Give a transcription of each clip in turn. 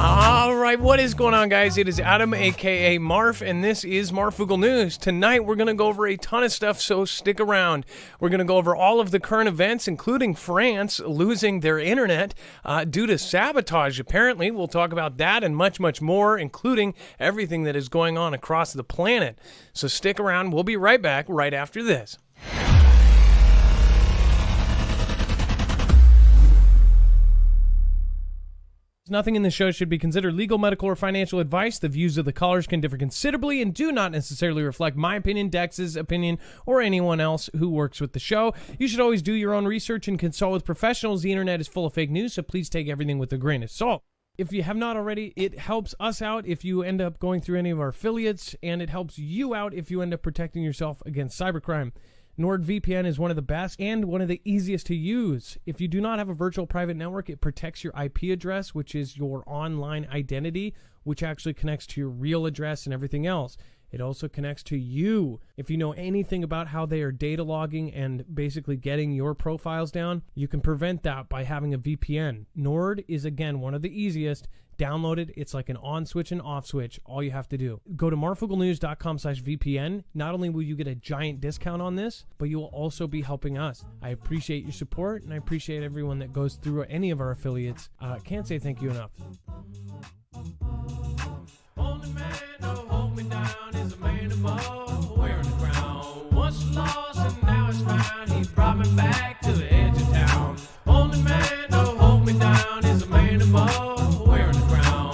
All right, what is going on, guys? It is Adam, aka Marf, and this is Marfoogle News. Tonight, we're going to go over a ton of stuff, so stick around. We're going to go over all of the current events, including France losing their internet due to sabotage, apparently. We'll talk about that and much, much more, including everything that is going on across the planet. So stick around. We'll be right back right after this. Nothing in the show should be considered legal, medical, or financial advice. The views of the callers can differ considerably and do not necessarily reflect my opinion, Dex's opinion, or anyone else who works with the show. You should always do your own research and consult with professionals. The internet is full of fake news, so please take everything with a grain of salt. If you have not already, it helps us out if you end up going through any of our affiliates, and it helps you out if you end up protecting yourself against cybercrime. NordVPN is one of the best and one of the easiest to use. If you do not have a virtual private network, it protects your IP address, which is your online identity, which actually connects to your real address and everything else. It also connects to you. If you know anything about how they are data logging and basically getting your profiles down, you can prevent that by having a VPN. Nord is, again, one of the easiest. Download it. It's like an on switch and off switch. All you have to do. Go to marfooglenews.com/VPN. Not only will you get a giant discount on this, but you will also be helping us. I appreciate your support, and I appreciate everyone that goes through any of our affiliates. Can't say thank you enough. Only man to hold me down is a man above, wearing the crown. Once lost and now it's found. He brought me back to the edge of town. Only man to hold me down is a man above, wearing the crown.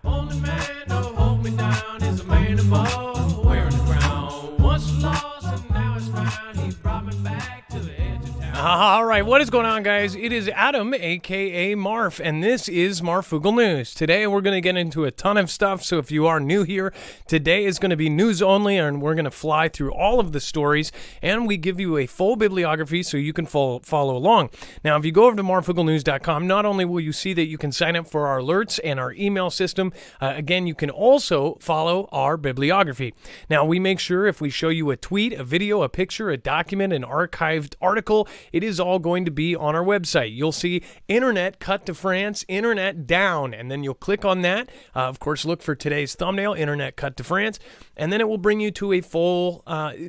Only man to hold me down is a man above, wearing the crown. Once lost and now it's found. He brought me back to the edge of town. All right, what is going on, guys? It is Adam, aka Marf, and this is Marfoogle News. Today, we're going to get into a ton of stuff, so if you are new here, today is going to be news only, and we're going to fly through all of the stories, and we give you a full bibliography so you can follow along. Now, if you go over to marfooglenews.com, not only will you see that you can sign up for our alerts and our email system, again, you can also follow our bibliography. Now, we make sure if we show you a tweet, a video, a picture, a document, an archived article, it is all going to be on our website. You'll see internet cut to France, internet down, and then you'll click on that. Of course, look for today's thumbnail, internet cut to France, and then it will bring you to a full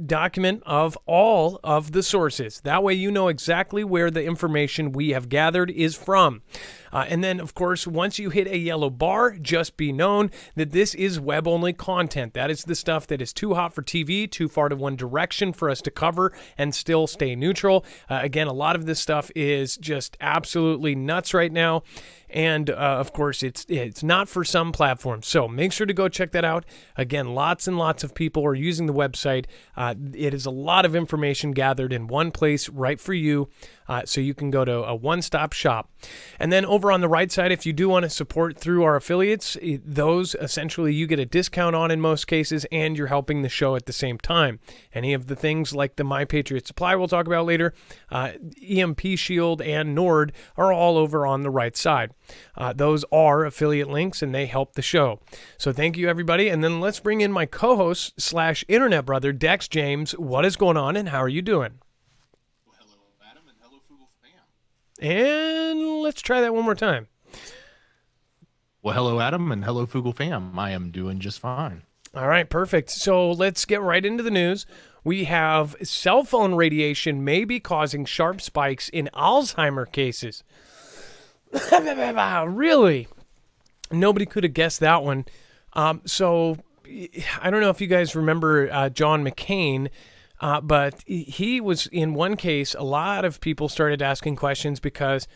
document of all of the sources. That way you know exactly where the information we have gathered is from. And then, of course, once you hit a yellow bar, just be known that this is web-only content. That is the stuff that is too hot for TV, too far to one direction for us to cover and still stay neutral. Again, a lot of this stuff is just absolutely nuts right now. And, of course, it's not for some platforms. So make sure to go check that out. Again, lots and lots of people are using the website. It is a lot of information gathered in one place right for you. So you can go to a one-stop shop. And then over on the right side, if you do want to support through our affiliates, those essentially you get a discount on in most cases, and you're helping the show at the same time. Any of the things like the My Patriot Supply we'll talk about later, Emp Shield and Nord are all over on the right side. Those are affiliate links, and they help the show. So thank you, everybody. And then let's bring in my co-host / internet brother, Dex James. What is going on, and how are you doing? And let's try that one more time. Well, hello, Adam, and hello, Foogle fam. I am doing just fine. All right, perfect. So let's get right into the news. We have cell phone radiation may be causing sharp spikes in Alzheimer cases. Really? Nobody could have guessed that one. So I don't know if you guys remember John McCain, but he was in one case. A lot of people started asking questions because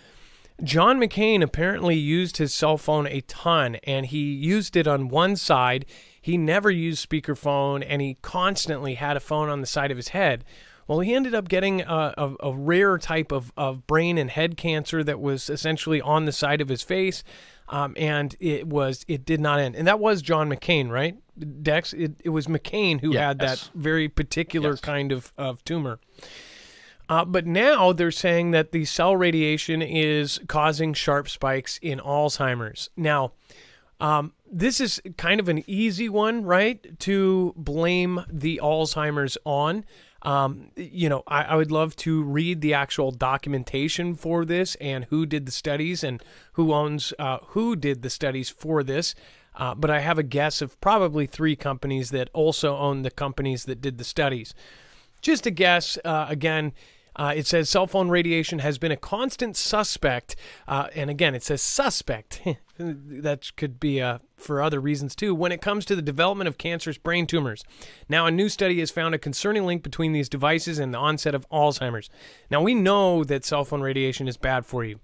John McCain apparently used his cell phone a ton, and he used it on one side. He never used speakerphone, and he constantly had a phone on the side of his head. Well, he ended up getting a rare type of brain and head cancer that was essentially on the side of his face, and it did not end. And that was John McCain, right, Dex? It was McCain who had that very particular kind of tumor. But now they're saying that the cell radiation is causing sharp spikes in Alzheimer's. Now, this is kind of an easy one, right, to blame the Alzheimer's on. I would love to read the actual documentation for this and who did the studies and who did the studies for this. But I have a guess of probably 3 companies that also own the companies that did the studies. Just a guess. Again, it says cell phone radiation has been a constant suspect. And again, it says suspect. That could be for other reasons too. When it comes to the development of cancerous brain tumors. Now, a new study has found a concerning link between these devices and the onset of Alzheimer's. Now, we know that cell phone radiation is bad for you.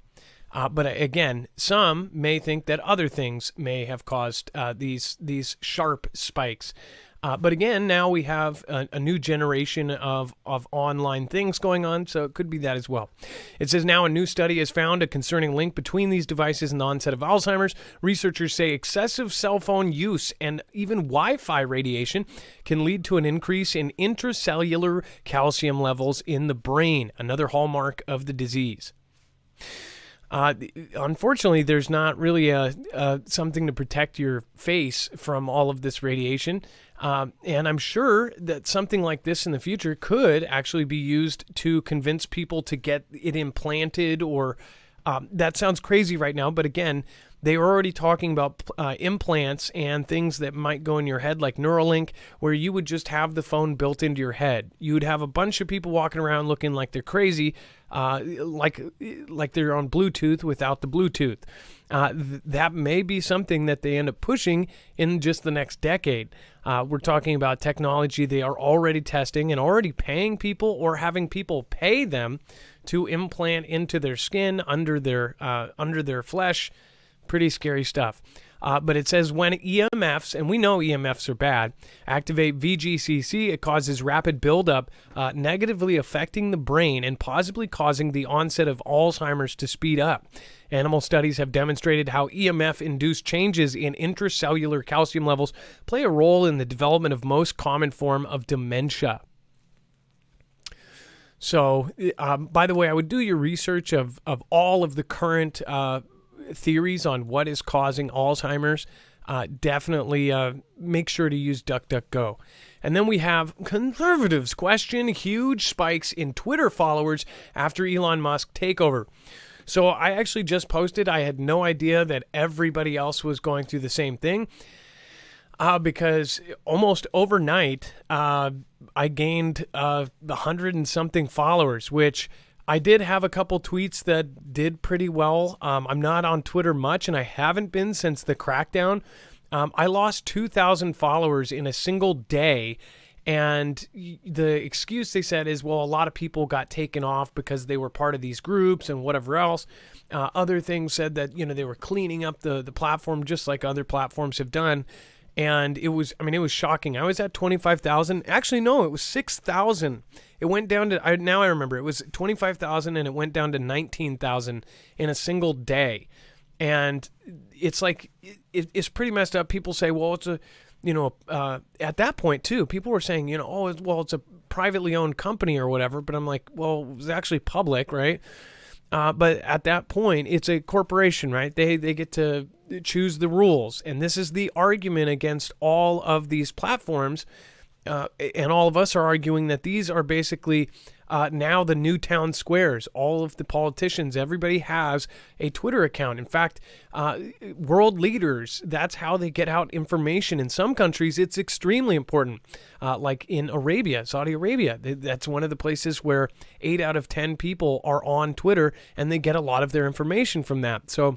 But again, some may think that other things may have caused these sharp spikes. But again, now we have a new generation of online things going on, so it could be that as well. It says now a new study has found a concerning link between these devices and the onset of Alzheimer's. Researchers say excessive cell phone use and even Wi-Fi radiation can lead to an increase in intracellular calcium levels in the brain, another hallmark of the disease. Unfortunately, there's not really something to protect your face from all of this radiation. And I'm sure that something like this in the future could actually be used to convince people to get it implanted or that sounds crazy right now. But again, they were already talking about implants and things that might go in your head like Neuralink, where you would just have the phone built into your head. You would have a bunch of people walking around looking like they're crazy, like they're on Bluetooth without the Bluetooth. That may be something that they end up pushing in just the next decade. We're talking about technology they are already testing and already paying people or having people pay them to implant into their skin, under their flesh. Pretty scary stuff. But it says when EMFs, and we know EMFs are bad, activate VGCC, it causes rapid buildup, negatively affecting the brain and possibly causing the onset of Alzheimer's to speed up. Animal studies have demonstrated how EMF-induced changes in intracellular calcium levels play a role in the development of most common form of dementia. So, by the way, I would do your research of all of the current theories on what is causing Alzheimer's. Definitely make sure to use DuckDuckGo. And then we have conservatives question huge spikes in Twitter followers after Elon Musk takeover. So I actually just posted, I had no idea that everybody else was going through the same thing. Because almost overnight, I gained 100 and something followers, which I did have a couple tweets that did pretty well. I'm not on Twitter much, and I haven't been since the crackdown. I lost 2,000 followers in a single day, and the excuse they said is, well, a lot of people got taken off because they were part of these groups and whatever else. Other things said that, they were cleaning up the platform just like other platforms have done. And it was shocking. I was at 25,000. Actually, no, it was 6,000. It went down to, now I remember, it was 25,000 and it went down to 19,000 in a single day. And it's like, it's pretty messed up. People say, well, it's at that point too, people were saying, it's a privately owned company or whatever. But I'm like, well, it was actually public, right? But at that point, it's a corporation, right? They get to choose the rules. And this is the argument against all of these platforms. And all of us are arguing that these are basically now the new town squares. All of the politicians, everybody has a Twitter account. In fact, world leaders, that's how they get out information. In some countries, it's extremely important. Like in Arabia, Saudi Arabia, that's one of the places where 8 out of 10 people are on Twitter, and they get a lot of their information from that. So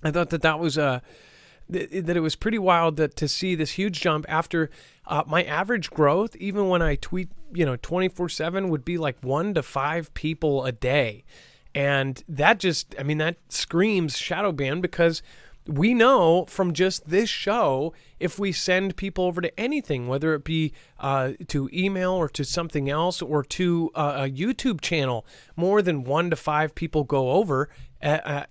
I thought that was that it was pretty wild to see this huge jump after my average growth, even when I tweet, 24/7 would be like 1 to 5 people a day. And that that screams shadow ban, because we know from just this show, if we send people over to anything, whether it be to email or to something else or to a YouTube channel, more than 1 to 5 people go over.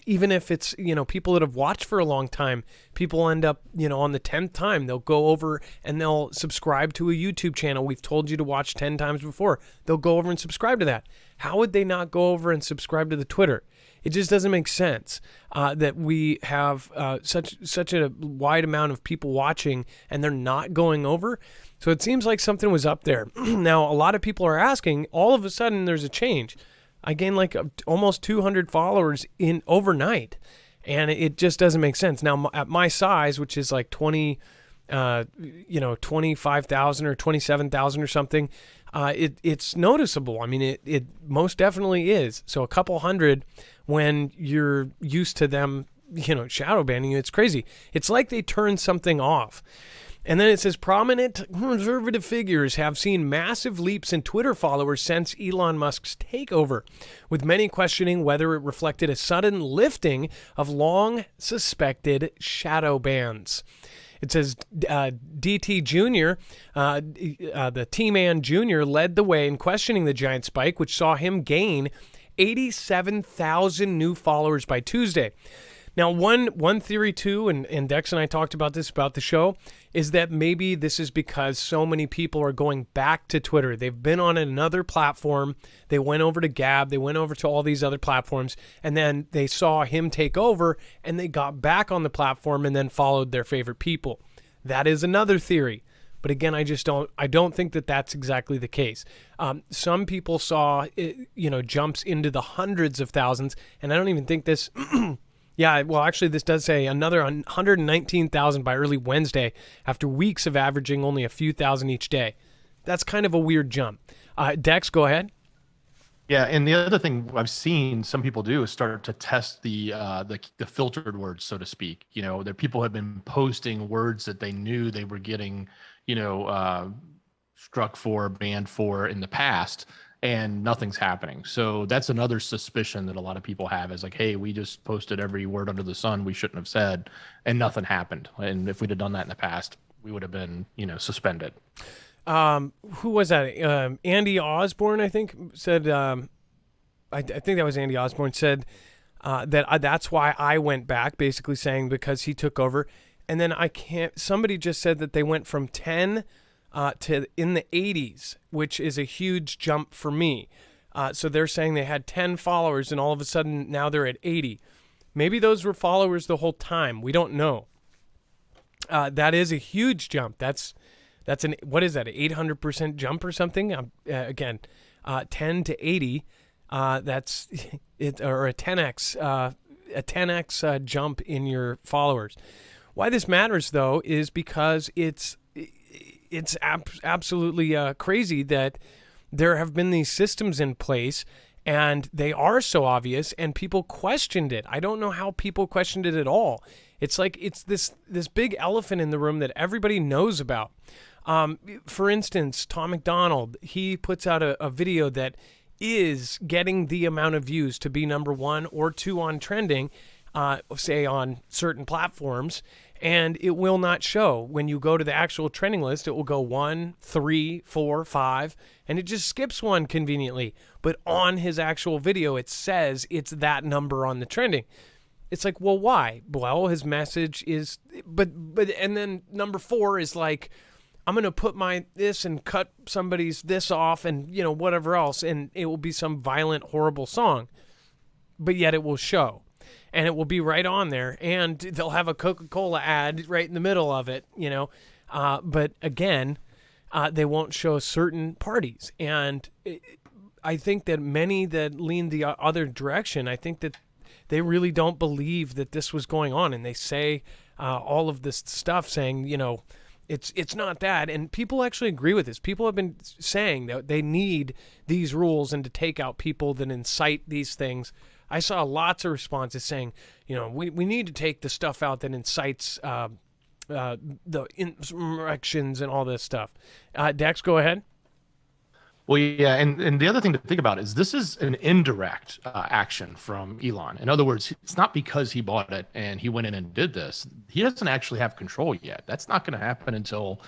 Even if it's, people that have watched for a long time, people end up, on the 10th time, they'll go over and they'll subscribe to a YouTube channel we've told you to watch 10 times before. They'll go over and subscribe to that. How would they not go over and subscribe to the Twitter? It just doesn't make sense that we have such a wide amount of people watching and they're not going over. So it seems like something was up there. Now, a lot of people are asking, all of a sudden there's a change. I gained like almost 200 followers in overnight, and it just doesn't make sense. Now, at my size, which is like 25,000 or 27,000 or something, it's noticeable. I mean, it most definitely is. So a couple hundred when you're used to them, shadow banning you, it's crazy. It's like they turned something off. And then it says prominent conservative figures have seen massive leaps in Twitter followers since Elon Musk's takeover, with many questioning whether it reflected a sudden lifting of long suspected shadow bans. It says DT Jr., the T-Man Jr., led the way in questioning the giant spike, which saw him gain 87,000 new followers by Tuesday. Now, one theory, too, and Dex and I talked about this about the show, is that maybe this is because so many people are going back to Twitter. They've been on another platform. They went over to Gab. They went over to all these other platforms, and then they saw him take over, and they got back on the platform and then followed their favorite people. That is another theory. But again, I don't think that that's exactly the case. Some people saw, jumps into the hundreds of thousands, and I don't even think this... Yeah, well, actually, this does say another 119,000 by early Wednesday after weeks of averaging only a few thousand each day. That's kind of a weird jump. Dex, go ahead. Yeah, and the other thing I've seen some people do is start to test the filtered words, so to speak. That people have been posting words that they knew they were getting, struck for, banned for in the past, and nothing's happening. So that's another suspicion that a lot of people have is like, hey, we just posted every word under the sun we shouldn't have said, and nothing happened. And if we'd have done that in the past, we would have been, suspended. Who was that? Andy Osborne, I think, said, I think that was Andy Osborne, said that that's why I went back, basically saying because he took over. And then somebody just said that they went from 10 to in the 80s, which is a huge jump for me. So they're saying they had 10 followers and all of a sudden now they're at 80. Maybe those were followers the whole time. We don't know. That is a huge jump. What is that? An 800% jump or something? Again, 10 to 80. That's it, or a 10x jump in your followers. Why this matters though is because it's absolutely crazy that there have been these systems in place and they are so obvious and people questioned it. I don't know how people questioned it at all. It's like it's this big elephant in the room that everybody knows about. For instance, Tom McDonald, he puts out a video that is getting the amount of views to be number 1 or 2 on trending, say on certain platforms, and it will not show. When you go to the actual trending list, it will go 1, 3, 4, 5, and it just skips 1 conveniently. But on his actual video, it says it's that number on the trending. It's like, well, why? Well, his message is, but and then number 4 is like, I'm going to put my this and cut somebody's this off and, whatever else, and it will be some violent, horrible song. But yet it will show. And it will be right on there, and they'll have a Coca-Cola ad right in the middle of it, But again, they won't show certain parties. And I think that many that lean the other direction, I think that they really don't believe that this was going on. And they say all of this stuff saying, it's not that. And people actually agree with this. People have been saying that they need these rules and to take out people that incite these things. I saw lots of responses saying, we need to take the stuff out that incites the insurrections and all this stuff. Dex, go ahead. Well, yeah, and the other thing to think about is this is an indirect action from Elon. In other words, it's not because he bought it and he went in and did this. He doesn't actually have control yet. That's not going to happen until,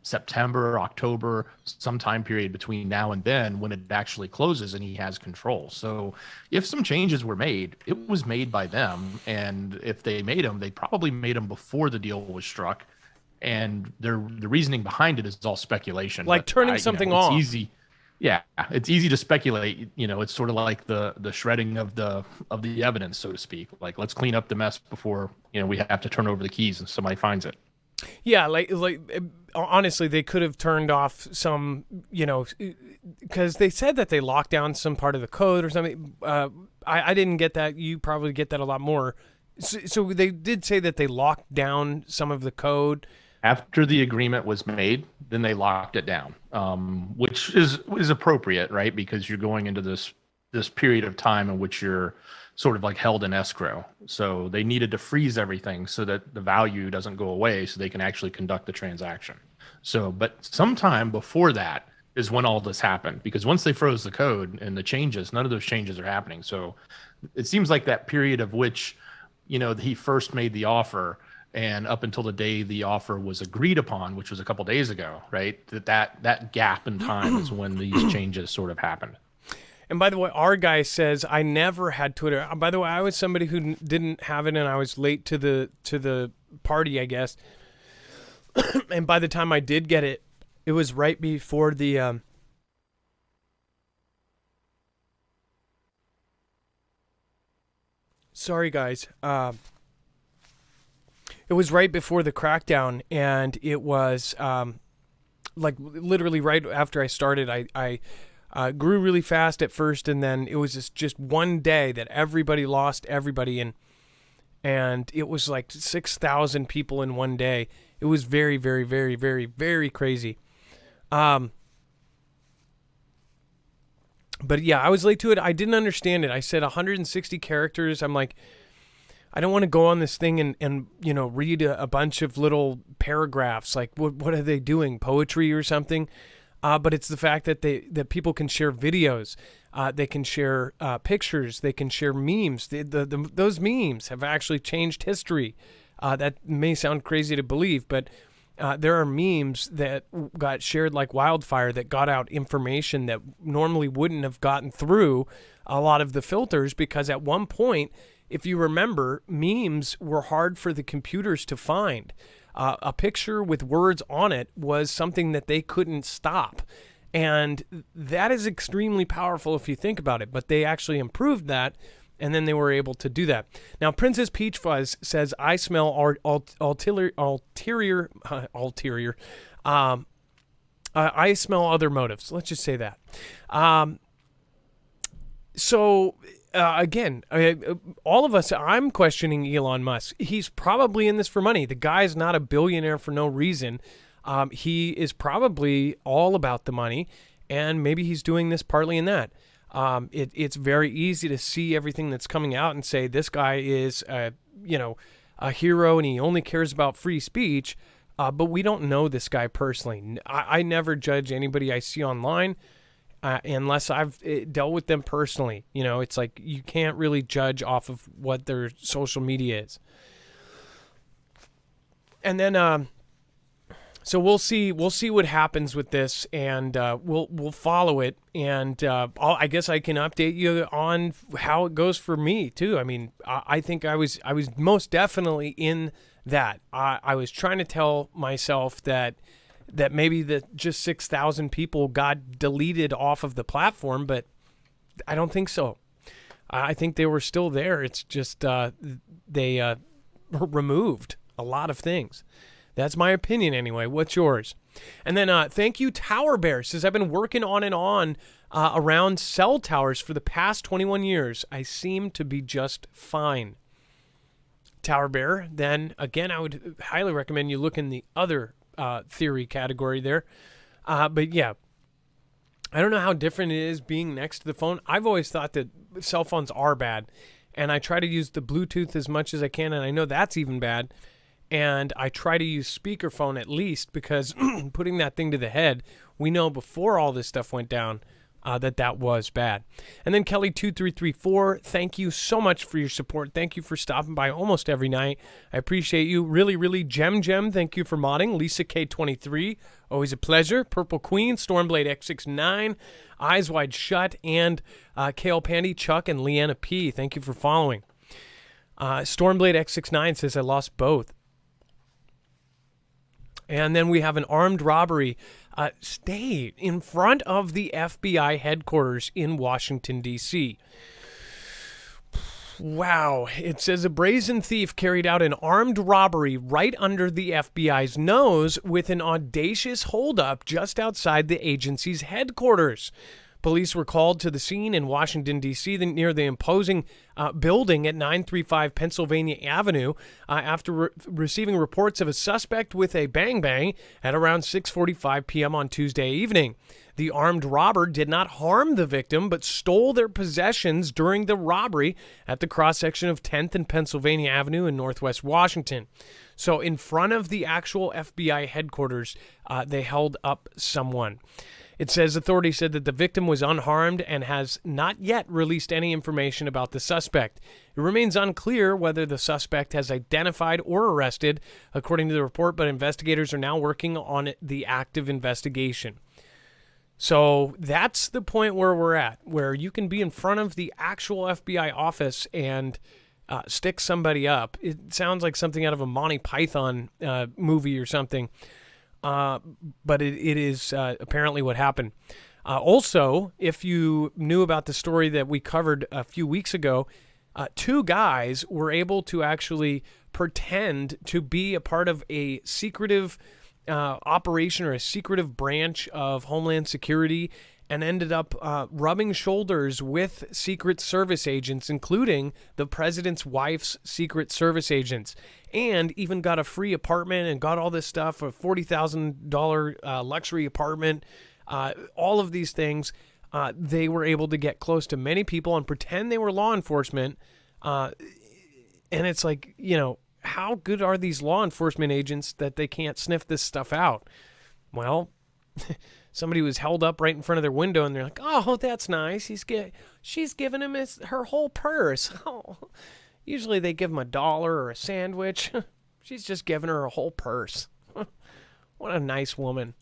September, October, some time period between now and then when it actually closes and he has control. So if some changes were made, it was made by them. And if they made them, they probably made them before the deal was struck. And the reasoning behind it is all speculation. Like turning something off. It's easy. Yeah, it's easy to speculate. It's sort of like the shredding of the evidence, so to speak. Like, let's clean up the mess before we have to turn over the keys and somebody finds it. Yeah, like honestly, they could have turned off some, because they said that they locked down some part of the code or something. I didn't get that. You probably get that a lot more. So they did say that they locked down some of the code. After the agreement was made, then they locked it down, which is appropriate, right? Because you're going into this period of time in which you're sort of like held in escrow. So they needed to freeze everything so that the value doesn't go away, so they can actually conduct the transaction. So, but sometime before that is when all this happened, because once they froze the code and the changes, none of those changes are happening. So it seems like that period of which, he first made the offer, and up until the day the offer was agreed upon, which was a couple days ago, right? That gap in time is when these changes sort of happened. And by the way, our guy says, I never had Twitter. By the way, I was somebody who didn't have it, and I was late to the party, I guess. And by the time I did get it, it was right before the sorry guys. It was right before the crackdown, and it was like literally right after I started. I grew really fast at first, and then it was just one day that everybody lost everybody, and it was like 6,000 people in one day. It was very, very, very, very, very crazy. But yeah, I was late to it. I didn't understand it. I said 160 characters. I'm like, I don't want to go on this thing and read a bunch of little paragraphs. Like, what are they doing? Poetry or something? But it's the fact that people can share videos, they can share pictures, they can share memes. Those memes have actually changed history. That may sound crazy to believe, but there are memes that got shared like wildfire that got out information that normally wouldn't have gotten through a lot of the filters, because at one point, if you remember, memes were hard for the computers to find. A picture with words on it was something that they couldn't stop. And that is extremely powerful if you think about it. But they actually improved that, and then they were able to do that. Now, Princess Peach Fuzz says, I smell ulterior. I smell other motives. Let's just say that. Again, all of us, I'm questioning Elon Musk. He's probably in this for money. The guy's not a billionaire for no reason. He is probably all about the money, and maybe he's doing this partly in that. It's very easy to see everything that's coming out and say this guy is, a hero, and he only cares about free speech. But we don't know this guy personally. I never judge anybody I see online. Unless I've dealt with them personally. It's like you can't really judge off of what their social media is. And then, so we'll see what happens with this, and we'll follow it. And I guess I can update you on how it goes for me too. I mean, I think I was most definitely in that. I was trying to tell myself that maybe just 6,000 people got deleted off of the platform, but I don't think so. I think they were still there. It's just they removed a lot of things. That's my opinion anyway. What's yours? And then thank you, Tower Bear. Says, I've been working on and on around cell towers for the past 21 years. I seem to be just fine. Tower Bear, then again, I would highly recommend you look in the other theory category there. But yeah, I don't know how different it is being next to the phone. I've always thought that cell phones are bad, and I try to use the Bluetooth as much as I can, and I know that's even bad. And I try to use speakerphone at least, because putting that thing to the head, we know before all this stuff went down that was bad. And then Kelly2334, thank you so much for your support. Thank you for stopping by almost every night. I appreciate you. Really, really. Gem, thank you for modding. Lisa K23, always a pleasure. Purple Queen, Stormblade X69, Eyes Wide Shut, and Kale Pandy, Chuck, and Leanna P. Thank you for following. Stormblade X69 says, I lost both. And then we have an armed robbery. stayed in front of the FBI headquarters in Washington, D.C. Wow. It says a brazen thief carried out an armed robbery right under the FBI's nose with an audacious holdup just outside the agency's headquarters. Police were called to the scene in Washington, D.C., near the imposing building at 935 Pennsylvania Avenue after receiving reports of a suspect with a bang-bang at around 6:45 p.m. on Tuesday evening. The armed robber did not harm the victim, but stole their possessions during the robbery at the cross-section of 10th and Pennsylvania Avenue in Northwest Washington. So in front of the actual FBI headquarters, they held up someone. It says authorities said that the victim was unharmed and has not yet released any information about the suspect. It remains unclear whether the suspect has identified or arrested, according to the report, but investigators are now working on the active investigation. So that's the point where we're at, where you can be in front of the actual FBI office and stick somebody up. It sounds like something out of a Monty Python movie or something. But it is apparently what happened. Also, if you knew about the story that we covered a few weeks ago, two guys were able to actually pretend to be a part of a secretive operation or a secretive branch of Homeland Security and ended up rubbing shoulders with Secret Service agents, including the president's wife's Secret Service agents, and even got a free apartment and got all this stuff, a $40,000 luxury apartment, all of these things. They were able to get close to many people and pretend they were law enforcement. And it's like, how good are these law enforcement agents that they can't sniff this stuff out? Well, somebody was held up right in front of their window, and they're like, "Oh, that's nice. She's giving him her whole purse." Oh, usually they give him $1 or a sandwich. She's just giving her a whole purse. What a nice woman.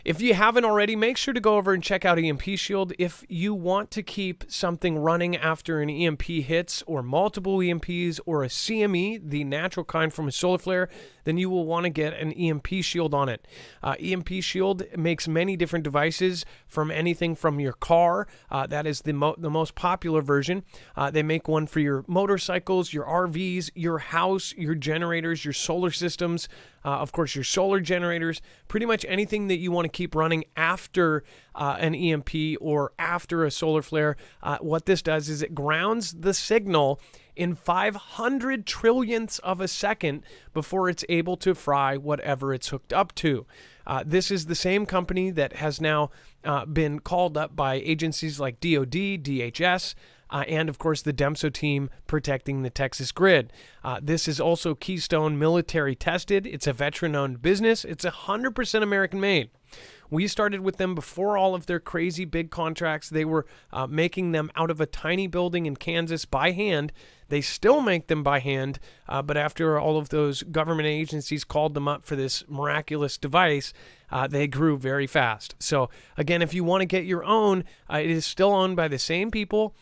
If you haven't already, make sure to go over and check out EMP Shield. If you want to keep something running after an EMP hits, or multiple EMPs, or a CME, the natural kind from a solar flare, then you will want to get an EMP Shield on it. EMP Shield makes many different devices, from anything from your car. That is the most popular version. They make one for your motorcycles, your RVs, your house, your generators, your solar systems, of course, your solar generators, pretty much anything that you want to keep running after an EMP or after a solar flare. What this does is it grounds the signal in 500 trillionths of a second before it's able to fry whatever it's hooked up to. This is the same company that has now been called up by agencies like DOD, DHS, and of course the DEMSO team protecting the Texas grid. This is also Keystone military tested. It's a veteran-owned business. It's 100% American-made. We started with them before all of their crazy big contracts. They were making them out of a tiny building in Kansas by hand. They still make them by hand, but after all of those government agencies called them up for this miraculous device, they grew very fast. So again, if you want to get your own, it is still owned by the same people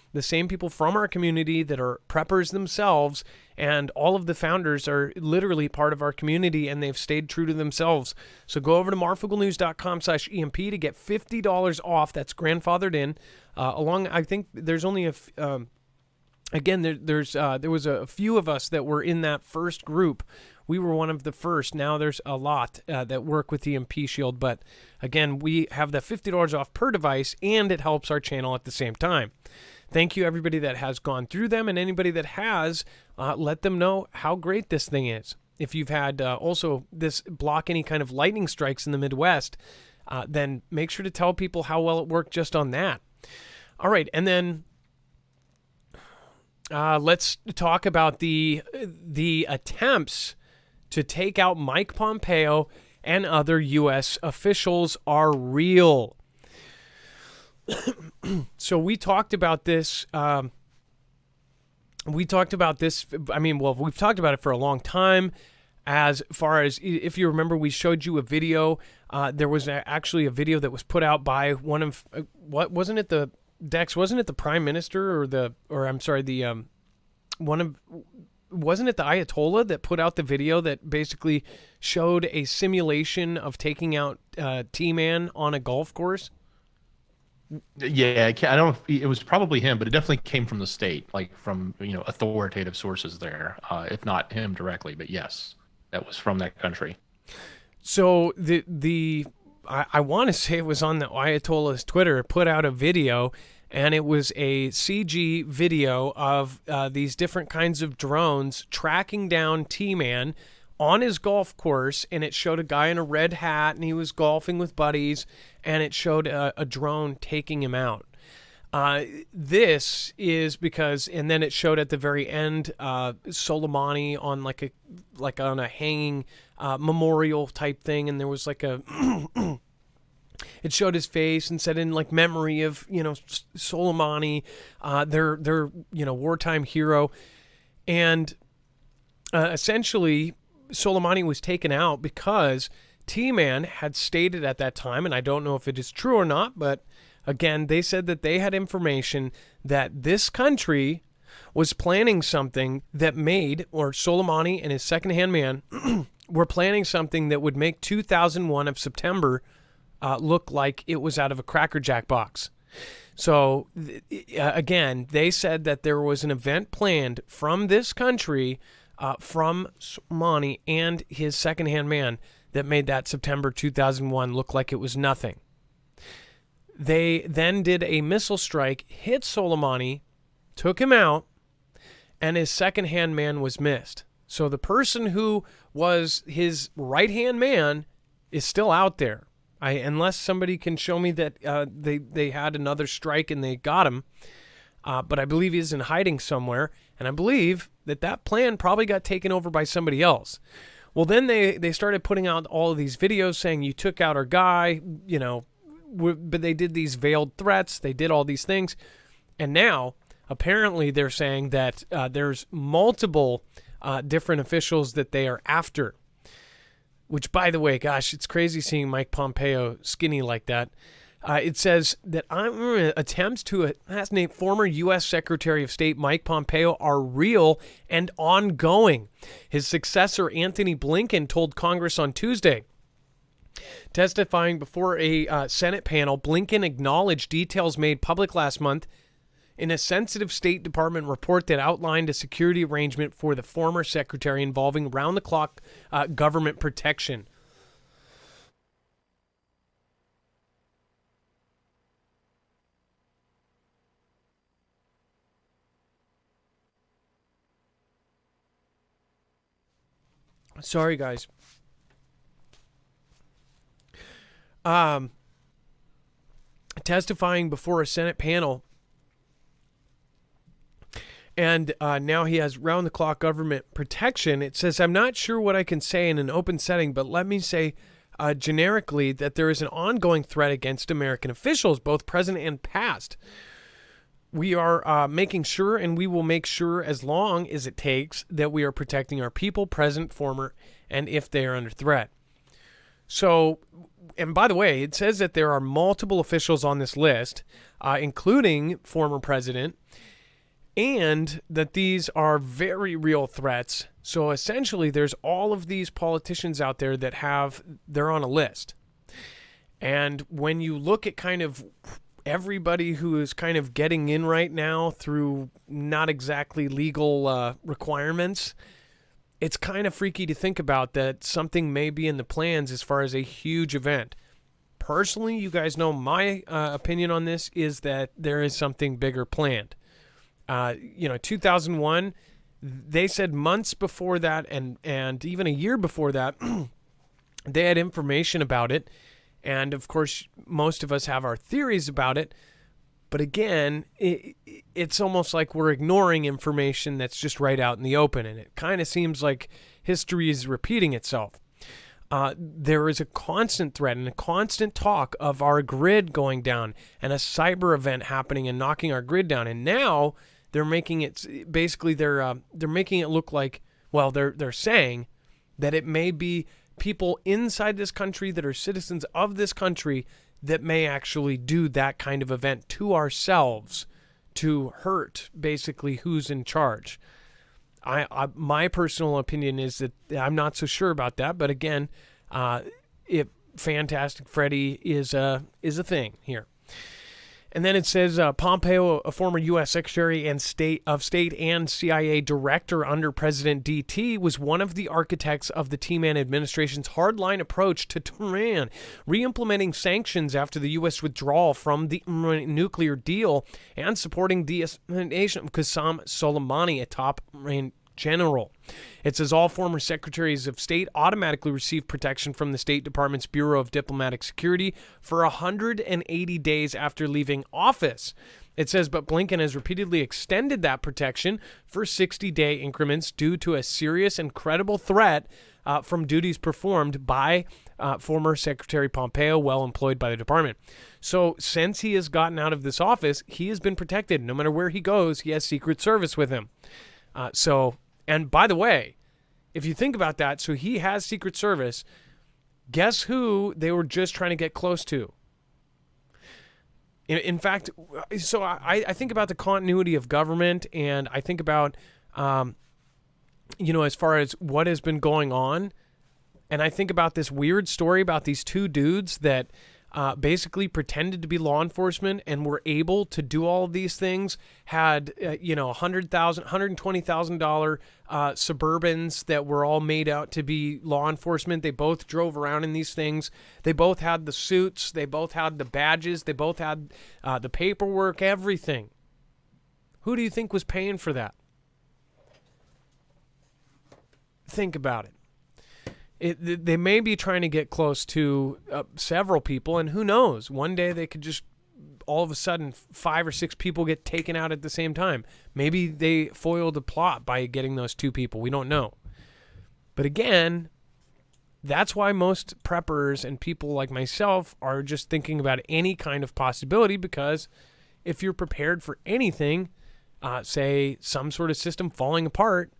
from our community that are preppers themselves, and all of the founders are literally part of our community, and they've stayed true to themselves. So go over to marfooglenews.com/EMP to get $50 off. That's grandfathered in. I think there's only there was a few of us that were in that first group. We were one of the first. Now there's a lot that work with the EMP Shield. But again, we have the $50 off per device, and it helps our channel at the same time. Thank you, everybody that has gone through them, and anybody that has, let them know how great this thing is. If you've had also this block any kind of lightning strikes in the Midwest, then make sure to tell people how well it worked just on that. All right, and then let's talk about the attempts to take out Mike Pompeo and other U.S. officials are real. So we talked about this. We've talked about it for a long time. As far as, if you remember, we showed you a video. There was actually a video that was put out by one of, wasn't it the Prime Minister one of wasn't it the Ayatollah that put out the video that basically showed a simulation of taking out T-Man on a golf course? Yeah, I don't. It was probably him, but it definitely came from the state, like from authoritative sources there, if not him directly. But yes, that was from that country. So I want to say it was on the Ayatollah's Twitter, put out a video, and it was a CG video of these different kinds of drones tracking down T-Man on his golf course, and it showed a guy in a red hat, and he was golfing with buddies, and it showed a drone taking him out. This is because, and then it showed at the very end Soleimani on like on a hanging memorial type thing, and there was like a it showed his face and said in like memory of Soleimani, their wartime hero, and essentially Soleimani was taken out because T-Man had stated at that time, and I don't know if it is true or not, but again, they said that they had information that this country was planning something that made, or Soleimani and his second-hand man were planning something that would make 2001 of September look like it was out of a Cracker Jack box. So, again, they said that there was an event planned from this country, from Soleimani and his second-hand man, that made that September 2001 look like it was nothing. They then did a missile strike, hit Soleimani, took him out, and his second-hand man was missed. So the person who was his right-hand man is still out there. Unless somebody can show me that they had another strike and they got him. But I believe he's in hiding somewhere. And I believe that plan probably got taken over by somebody else. Well, then they started putting out all of these videos saying, you took out our guy, but they did these veiled threats. They did all these things. And now, apparently, they're saying that there's multiple different officials that they are after. Which, by the way, gosh, it's crazy seeing Mike Pompeo skinny like that. It says that attempts to assassinate former U.S. Secretary of State Mike Pompeo are real and ongoing. His successor, Anthony Blinken, told Congress on Tuesday. Testifying before a Senate panel, Blinken acknowledged details made public last month in a sensitive State Department report that outlined a security arrangement for the former secretary involving round-the-clock government protection. Sorry, guys. Testifying before a Senate panel, and now he has round-the-clock government protection. It says, I'm not sure what I can say in an open setting, but let me say generically that there is an ongoing threat against American officials, both present and past. We are making sure, and we will make sure as long as it takes, that we are protecting our people, present, former, and if they are under threat. So, and by the way, it says that there are multiple officials on this list, including former president, and that these are very real threats. So essentially, there's all of these politicians out there that they're on a list. And when you look at kind of everybody who is kind of getting in right now through not exactly legal requirements, it's kind of freaky to think about that something may be in the plans as far as a huge event. Personally, you guys know my opinion on this is that there is something bigger planned. 2001, they said months before that and even a year before that, they had information about it. And of course, most of us have our theories about it. But again, it's almost like we're ignoring information that's just right out in the open. And it kind of seems like history is repeating itself. There is a constant threat and a constant talk of our grid going down and a cyber event happening and knocking our grid down. And now they're making it basically they're making it look like, well, they're saying that it may be people inside this country that are citizens of this country that may actually do that kind of event to ourselves to hurt basically who's in charge. my personal opinion is that I'm not so sure about that. But again, if Fantastic Freddy is a thing here. And then it says Pompeo, a former U.S. Secretary and State and CIA Director under President DT, was one of the architects of the T-Man administration's hardline approach to Tehran, re-implementing sanctions after the U.S. withdrawal from the nuclear deal and supporting the assassination of Qasem Soleimani, a top general. It says all former secretaries of state automatically receive protection from the State Department's Bureau of Diplomatic Security for 180 days after leaving office. It says, but Blinken has repeatedly extended that protection for 60-day increments due to a serious and credible threat from duties performed by former Secretary Pompeo, well employed by the department. So since he has gotten out of this office, he has been protected. No matter where he goes, he has Secret Service with him. And by the way, if you think about that, so he has Secret Service. Guess who they were just trying to get close to? In fact, so I think about the continuity of government, and I think about, as far as what has been going on, and I think about this weird story about these two dudes that basically pretended to be law enforcement and were able to do all of these things, had, $100,000, $120,000 Suburbans that were all made out to be law enforcement. They both drove around in these things. They both had the suits. They both had the badges. They both had the paperwork, everything. Who do you think was paying for that? Think about it. They may be trying to get close to several people, and who knows? One day they could just, all of a sudden, 5 or 6 people get taken out at the same time. Maybe they foiled the plot by getting those 2 people. We don't know. But again, that's why most preppers and people like myself are just thinking about any kind of possibility, because if you're prepared for anything, say some sort of system falling apart,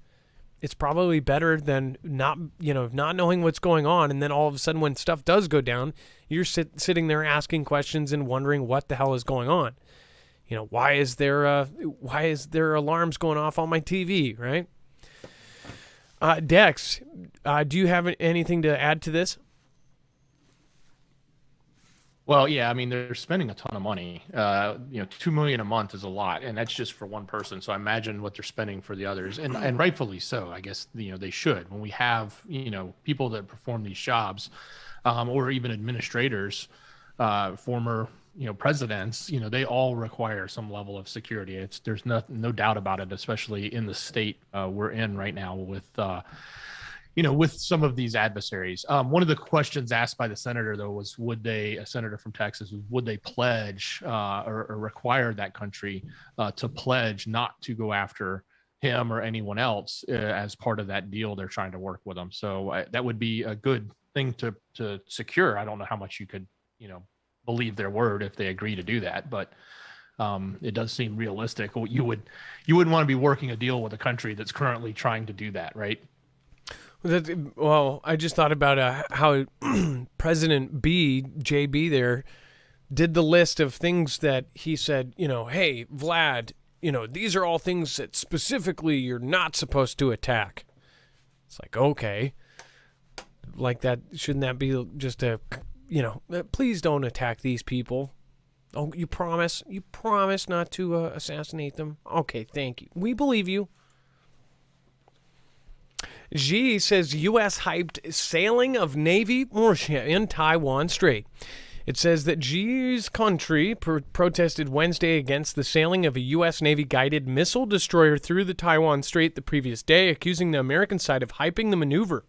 it's probably better than not knowing what's going on, and then all of a sudden when stuff does go down, you're sitting there asking questions and wondering what the hell is going on. Why is there alarms going off on my TV, right? Dex, do you have anything to add to this? Well, yeah, I mean, they're spending a ton of money. $2 million a month is a lot, and that's just for one person. So I imagine what they're spending for the others, and rightfully so. I guess they should. When we have people that perform these jobs, or even administrators, former presidents, they all require some level of security. There's no doubt about it, especially in the state we're in right now with. With some of these adversaries. One of the questions asked by the senator, though, was a senator from Texas, would they pledge or require that country to pledge not to go after him or anyone else as part of that deal they're trying to work with them. So that would be a good thing to secure. I don't know how much you could, believe their word if they agree to do that, but it does seem realistic. You wouldn't want to be working a deal with a country that's currently trying to do that, right? Well, I just thought about how President JB there, did the list of things that he said, hey, Vlad, these are all things that specifically you're not supposed to attack. It's like, okay. Like that, shouldn't that be just please don't attack these people. Oh, you promise not to assassinate them? Okay, thank you. We believe you. Xi says U.S. hyped sailing of Navy warship in Taiwan Strait. It says that Xi's country protested Wednesday against the sailing of a U.S. Navy-guided missile destroyer through the Taiwan Strait the previous day, accusing the American side of hyping the maneuver.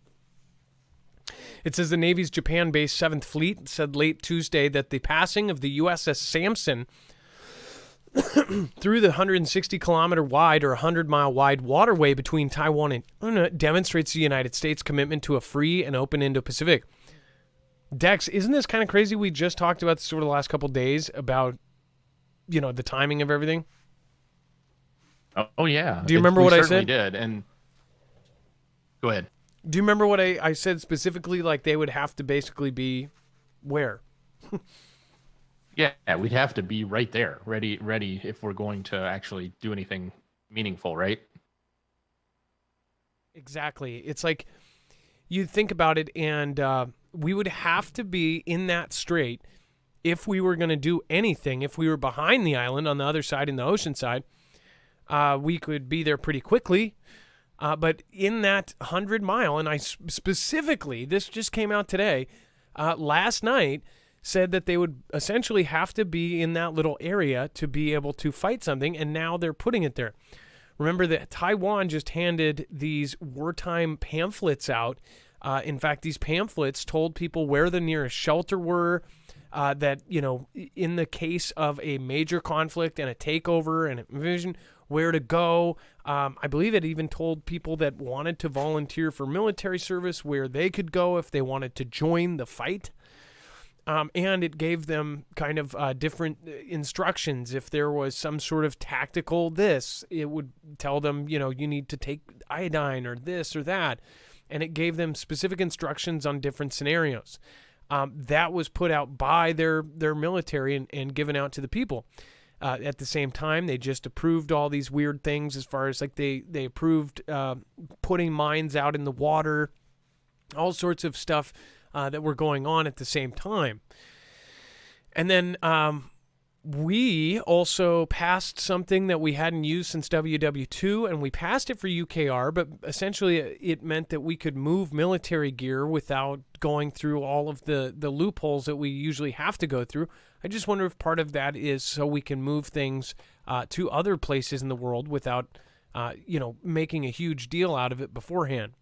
It says the Navy's Japan-based 7th Fleet said late Tuesday that the passing of the USS Samson through the 160-kilometer wide or 100-mile wide waterway between Taiwan and demonstrates the United States' commitment to a free and open Indo-Pacific. Dex, isn't this kind of crazy? We just talked about this over the last couple of days about, the timing of everything. Oh yeah. Do you remember what I said? We did. And go ahead. Do you remember what I said specifically? Like they would have to basically be where? Yeah, we'd have to be right there, ready if we're going to actually do anything meaningful, right? Exactly. It's like you think about it, and we would have to be in that strait if we were going to do anything. If we were behind the island on the other side, in the ocean side, we could be there pretty quickly. But in that 100-mile, and I specifically, this just came out today, last night, said that they would essentially have to be in that little area to be able to fight something, and now they're putting it there. Remember that Taiwan just handed these wartime pamphlets out. In fact, these pamphlets told people where the nearest shelter were, that, in the case of a major conflict and a takeover and invasion, where to go. I believe it even told people that wanted to volunteer for military service where they could go if they wanted to join the fight. And it gave them kind of different instructions. If there was some sort of tactical it would tell them, you need to take iodine or this or that. And it gave them specific instructions on different scenarios. That was put out by their military and given out to the people. At the same time, they just approved all these weird things as far as like they approved putting mines out in the water, all sorts of stuff that were going on at the same time. And then we also passed something that we hadn't used since WW2, and we passed it for UKR, but essentially it meant that we could move military gear without going through all of the loopholes that we usually have to go through. I just wonder if part of that is so we can move things to other places in the world without, making a huge deal out of it beforehand.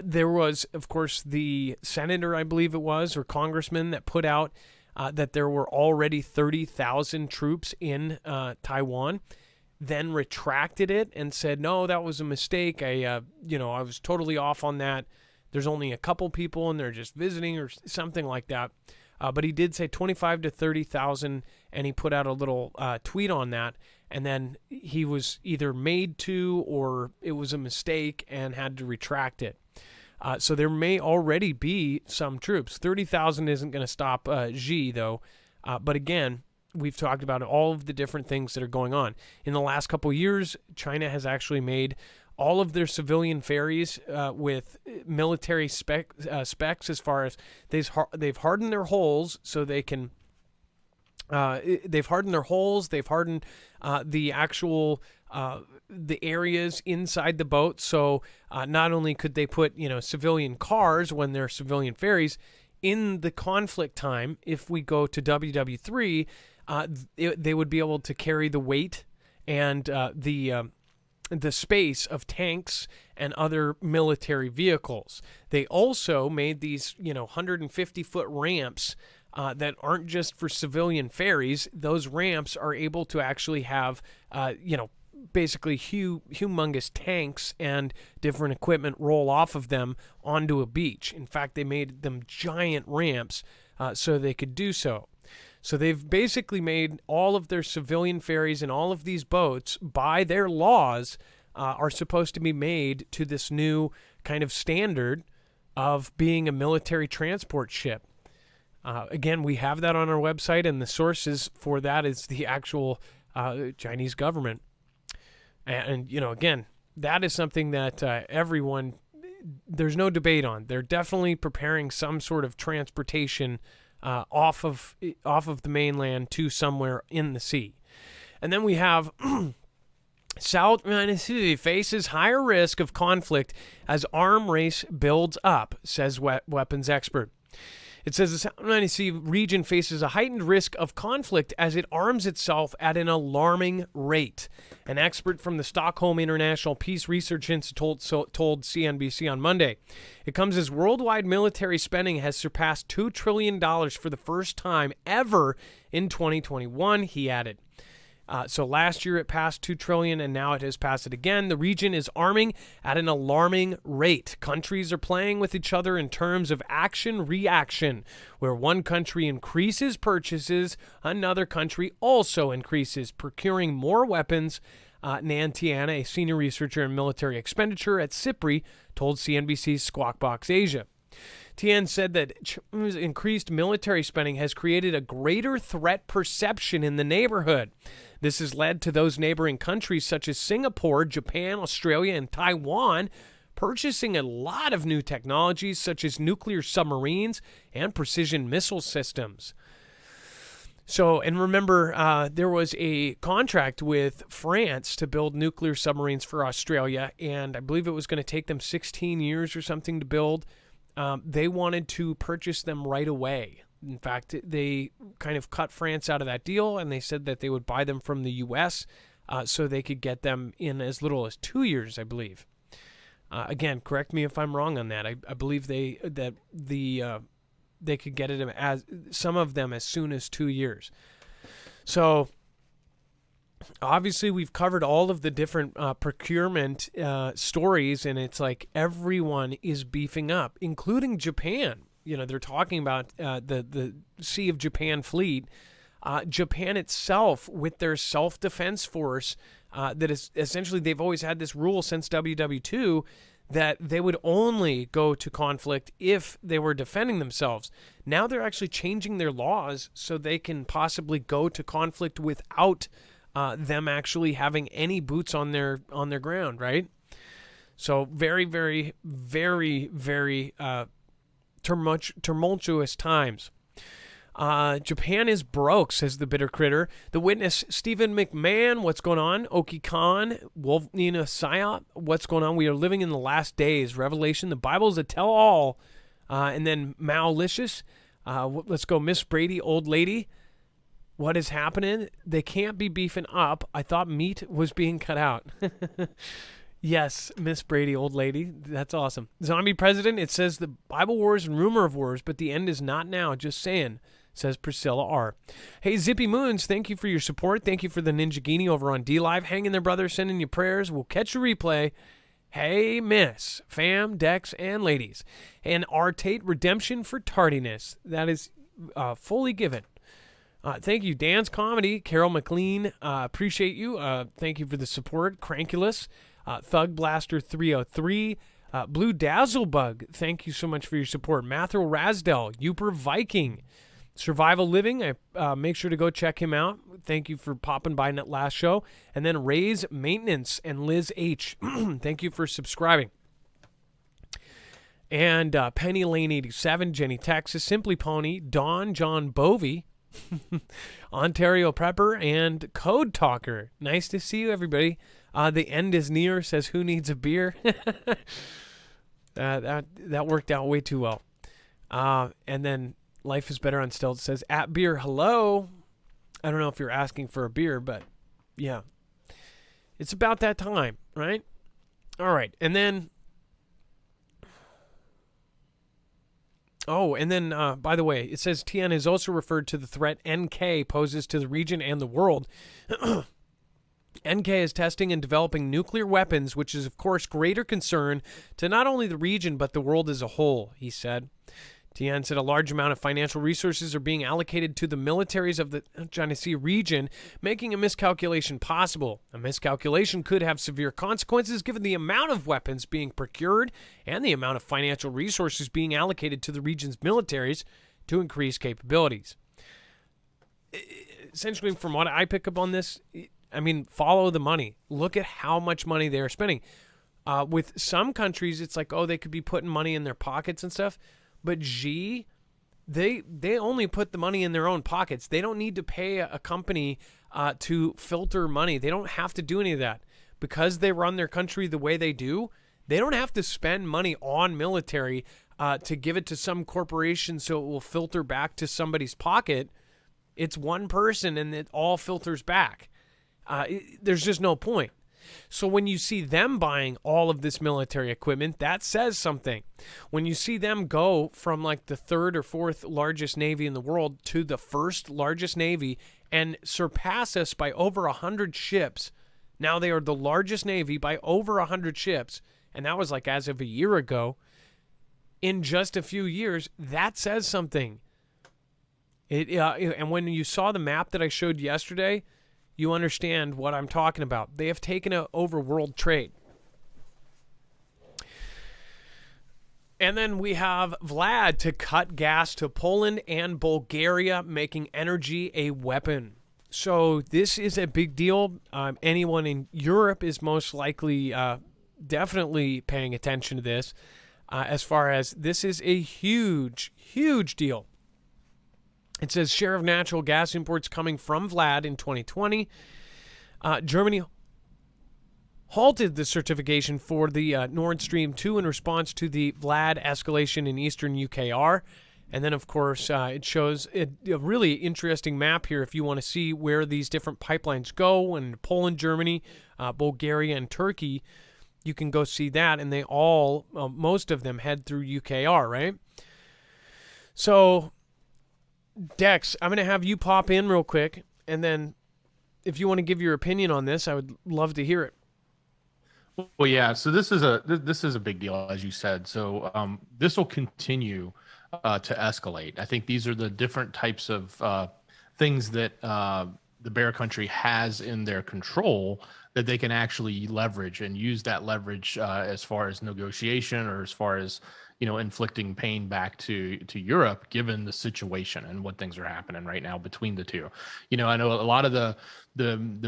There was, of course, the senator, I believe it was, or congressman that put out that there were already 30,000 troops in Taiwan, then retracted it and said, no, that was a mistake. I was totally off on that. There's only a couple people and they're just visiting or something like that. But he did say 25 to 30,000, and he put out a little tweet on that. And then he was either made to or it was a mistake and had to retract it. So there may already be some troops. 30,000 isn't going to stop Xi, though. But again, we've talked about all of the different things that are going on. In the last couple of years, China has actually made all of their civilian ferries with military specs as far as they've hardened their holes so they can... they've hardened their holes. They've hardened the actual the areas inside the boat. So not only could they put civilian cars when they're civilian ferries in the conflict time, if we go to WW3, they would be able to carry the weight and the space of tanks and other military vehicles. They also made these 150-foot ramps that aren't just for civilian ferries. Those ramps are able to actually have, basically humongous tanks and different equipment roll off of them onto a beach. In fact, they made them giant ramps so they could do so. So they've basically made all of their civilian ferries and all of these boats, by their laws, are supposed to be made to this new kind of standard of being a military transport ship. Again, we have that on our website, and the sources for that is the actual Chinese government. And again, that is something that everyone, there's no debate on. They're definitely preparing some sort of transportation off of the mainland to somewhere in the sea. And then we have South China Sea faces higher risk of conflict as arm race builds up, says weapons expert. It says the South China Sea region faces a heightened risk of conflict as it arms itself at an alarming rate. An expert from the Stockholm International Peace Research Institute told CNBC on Monday. It comes as worldwide military spending has surpassed $2 trillion for the first time ever in 2021, he added. So last year it passed $2 trillion, and now it has passed it again. The region is arming at an alarming rate. Countries are playing with each other in terms of action-reaction, where one country increases purchases, another country also increases, procuring more weapons. Nan Tiana, a senior researcher in military expenditure at SIPRI, told CNBC's Squawk Box Asia. Tian said that China's increased military spending has created a greater threat perception in the neighborhood. This has led to those neighboring countries such as Singapore, Japan, Australia, and Taiwan purchasing a lot of new technologies such as nuclear submarines and precision missile systems. So, and remember, there was a contract with France to build nuclear submarines for Australia, and I believe it was going to take them 16 years or something to build. They wanted to purchase them right away. In fact, they kind of cut France out of that deal, and they said that they would buy them from the U.S. So they could get them in as little as 2 years, I believe. Again, correct me if I'm wrong on that. I believe they could get it as some of them as soon as 2 years. So obviously we've covered all of the different procurement stories, and it's like everyone is beefing up, including Japan. You know, they're talking about the Sea of Japan fleet. Japan itself, with their self-defense force, that is essentially, they've always had this rule since WW2 that they would only go to conflict if they were defending themselves. Now they're actually changing their laws so they can possibly go to conflict without them actually having any boots on their ground, right? So very, very, very, very tumultuous times. Japan is broke, says the bitter critter. The witness, Stephen McMahon, what's going on? Oki Khan, Wolfnina Saya, what's going on? We are living in the last days. Revelation, the Bible is a tell-all. And then Malicious, let's go. Miss Brady, old lady, what is happening? They can't be beefing up. I thought meat was being cut out. Yes, Miss Brady, old lady. That's awesome. Zombie President, it says the Bible wars and rumor of wars, but the end is not now. Just saying, says Priscilla R. Hey, Zippy Moons, thank you for your support. Thank you for the Ninja Genie over on D-Live. Hang in there, brother. Sending you prayers. We'll catch a replay. Hey, Miss, fam, Dex, and ladies. And our Tate redemption for tardiness. That is fully given. Thank you, Dan's Comedy, Carol McLean. Appreciate you. Thank you for the support. Crankulus. Thug Blaster 303, Blue Dazzlebug, thank you so much for your support. Mathril Rasdell, Uper Viking, Survival Living, make sure to go check him out. Thank you for popping by in that last show. And then Ray's Maintenance and Liz H, thank you for subscribing. And Penny Lane 87, Jenny Texas, Simply Pony, Don John Bovey, Ontario Prepper, and Code Talker. Nice to see you, everybody. The end is near, says who needs a beer. That worked out way too well. And then Life is Better on Stilts says at beer hello. I don't know if you're asking for a beer, but yeah, it's about that time, right? All right, and then by the way, it says TN is also referred to the threat NK poses to the region and the world. NK is testing and developing nuclear weapons, which is, of course, greater concern to not only the region, but the world as a whole, he said. Tian said a large amount of financial resources are being allocated to the militaries of the China Sea region, making a miscalculation possible. A miscalculation could have severe consequences given the amount of weapons being procured and the amount of financial resources being allocated to the region's militaries to increase capabilities. Essentially, from what I pick up on this, I mean, follow the money. Look at how much money they are spending. With some countries, it's like, oh, they could be putting money in their pockets and stuff. But they only put the money in their own pockets. They don't need to pay a company to filter money. They don't have to do any of that. Because they run their country the way they do, they don't have to spend money on military to give it to some corporation so it will filter back to somebody's pocket. It's one person and it all filters back. There's just no point. So when you see them buying all of this military equipment, that says something. When you see them go from like the third or fourth largest navy in the world to the first largest navy and surpass us by over 100 ships, now they are the largest navy by over 100 ships, and that was like as of a year ago, in just a few years, that says something. And when you saw the map that I showed yesterday, you understand what I'm talking about. They have taken over world trade. And then we have Vlad to cut gas to Poland and Bulgaria, making energy a weapon. So this is a big deal. Anyone in Europe is most likely definitely paying attention to this, as far as this is a huge, huge deal. It says share of natural gas imports coming from Vlad in 2020. Germany halted the certification for the Nord Stream 2 in response to the Vlad escalation in eastern UKR. And then, of course, it shows a really interesting map here if you want to see where these different pipelines go. And Poland, Germany, Bulgaria, and Turkey, you can go see that. And they all, most of them head through UKR, right? So, Dex, I'm going to have you pop in real quick. And then if you want to give your opinion on this, I would love to hear it. Well, yeah. So this is a big deal, as you said. So this will continue to escalate. I think these are the different types of things that the bear country has in their control that they can actually leverage and use that leverage as far as negotiation or as far as, you know, inflicting pain back to Europe, given the situation and what things are happening right now between the two. You know, I know a lot of the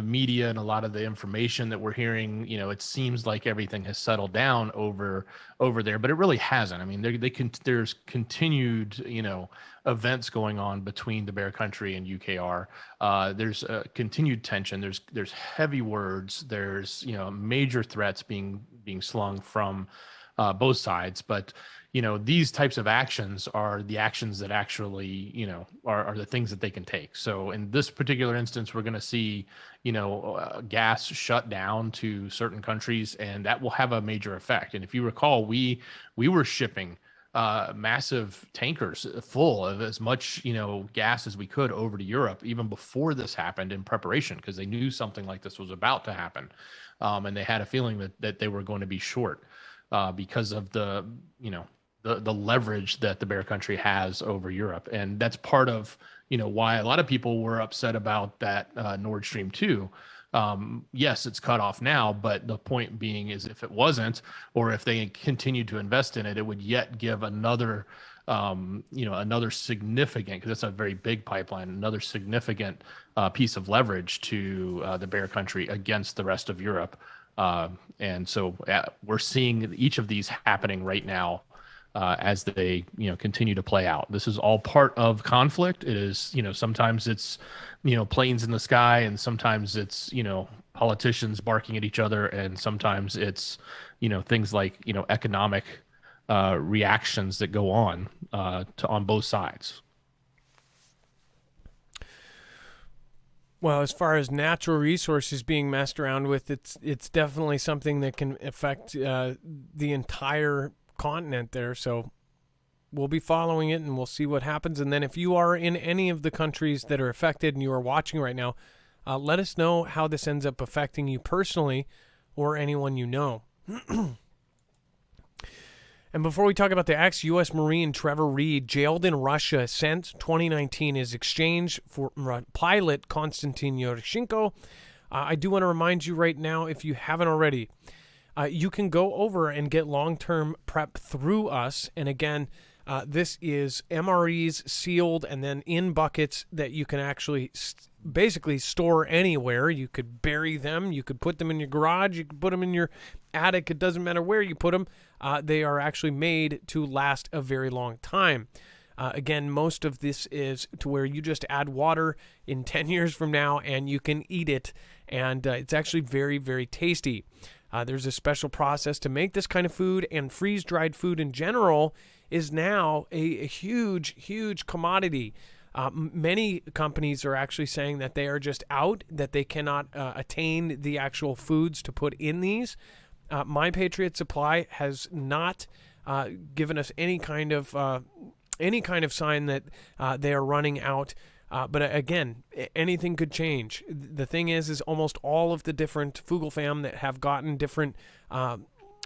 media and a lot of the information that we're hearing, you know, it seems like everything has settled down over there, but it really hasn't. I mean, there's continued, you know, events going on between the bear country and UKR. There's continued tension. There's heavy words. There's, you know, major threats being slung from both sides. But, you know, these types of actions are the actions that actually, you know, are the things that they can take. So in this particular instance, we're going to see, you know, gas shut down to certain countries, and that will have a major effect. And if you recall, we were shipping massive tankers full of as much, you know, gas as we could over to Europe even before this happened, in preparation, because they knew something like this was about to happen, and they had a feeling that they were going to be short because of the, you know, the leverage that the bear country has over Europe. And that's part of, you know, why a lot of people were upset about that Nord Stream 2. Yes, it's cut off now, but the point being is if it wasn't, or if they continued to invest in it, it would yet give another, you know, another significant, because it's a very big pipeline, another significant piece of leverage to the bear country against the rest of Europe. And so we're seeing each of these happening right now as they, you know, continue to play out. This is all part of conflict. It is, you know, sometimes it's, you know, planes in the sky, and sometimes it's, you know, politicians barking at each other, and sometimes it's, you know, things like, you know, economic reactions that go on on both sides. Well, as far as natural resources being messed around with, it's definitely something that can affect the entire continent there. So we'll be following it, and we'll see what happens. And then if you are in any of the countries that are affected and you are watching right now, let us know how this ends up affecting you personally or anyone you know. And before we talk about the ex-U.S. Marine Trevor Reed, jailed in Russia since 2019, is exchanged for pilot Konstantin Yurishenko. I do want to remind you right now, if you haven't already, you can go over and get long-term prep through us. And again, this is MREs sealed and then in buckets that you can actually basically store anywhere. You could bury them. You could put them in your garage. You could put them in your attic. It doesn't matter where you put them. They are actually made to last a very long time. Again, most of this is to where you just add water in 10 years from now and you can eat it. And it's actually very, very tasty. There's a special process to make this kind of food, and freeze-dried food in general is now a huge, huge commodity. Many companies are actually saying that they are just out, that they cannot attain the actual foods to put in these. My Patriot Supply has not given us any kind of sign that they are running out. But again, anything could change. The thing is almost all of the different Foogle fam that have gotten different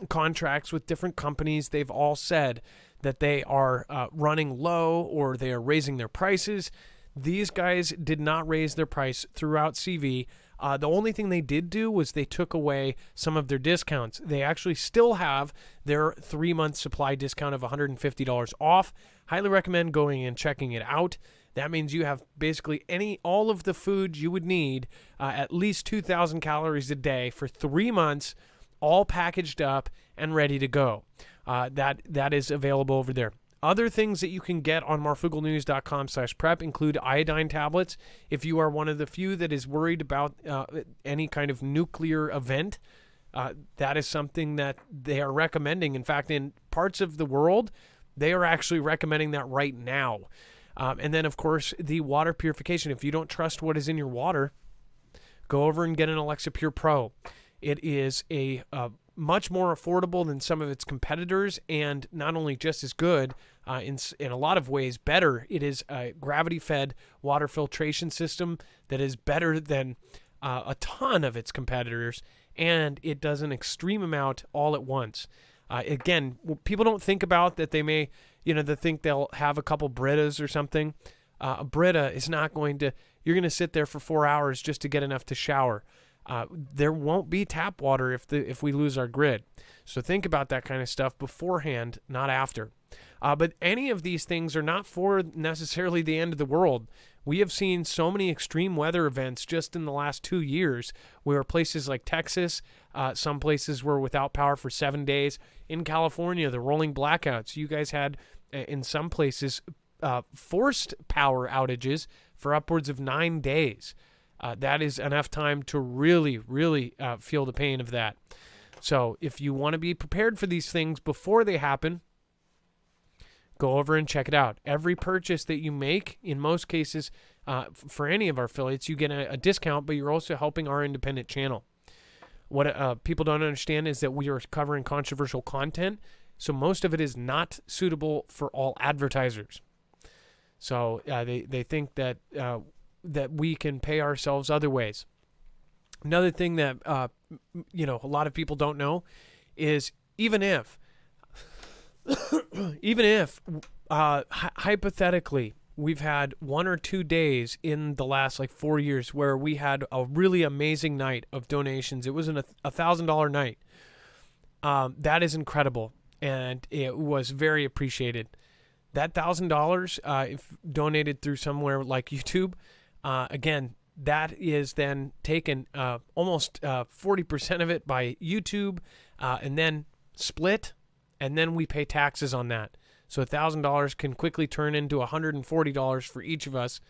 contracts with different companies, they've all said that they are running low or they are raising their prices. These guys did not raise their price throughout CV. The only thing they did do was they took away some of their discounts. They actually still have their 3-month supply discount of $150 off. Highly recommend going and checking it out. That means you have basically all of the food you would need, at least 2,000 calories a day for 3 months, all packaged up and ready to go. That is available over there. Other things that you can get on marfooglenews.com/prep include iodine tablets. If you are one of the few that is worried about any kind of nuclear event, that is something that they are recommending. In fact, in parts of the world, they are actually recommending that right now. And then, of course, the water purification. If you don't trust what is in your water, go over and get an Alexa Pure Pro. It is a much more affordable than some of its competitors, and not only just as good, in a lot of ways better. It is a gravity-fed water filtration system that is better than a ton of its competitors, and it does an extreme amount all at once. Again, people don't think about that they may, they think they'll have a couple Britas or something. A Brita is not going to, you're going to sit there for 4 hours just to get enough to shower. There won't be tap water if we lose our grid. So think about that kind of stuff beforehand, not after. But any of these things are not for necessarily the end of the world. We have seen so many extreme weather events just in the last 2 years where places like Texas, some places were without power for 7 days. In California, the rolling blackouts. You guys had, in some places, forced power outages for upwards of 9 days. That is enough time to really, really feel the pain of that. So if you want to be prepared for these things before they happen, go over and check it out. Every purchase that you make, in most cases, for any of our affiliates, you get a discount, but you're also helping our independent channel. What people don't understand is that we are covering controversial content, so most of it is not suitable for all advertisers. So they think that that we can pay ourselves other ways. Another thing that a lot of people don't know is even if hypothetically we've had 1 or 2 days in the last 4 years where we had a really amazing night of donations. It was a $1,000 night. That is incredible, and it was very appreciated. That $1,000, if donated through somewhere like YouTube, again, that is then taken almost 40% of it by YouTube, and then split, and then we pay taxes on that. So $1,000 can quickly turn into $140 for each of us,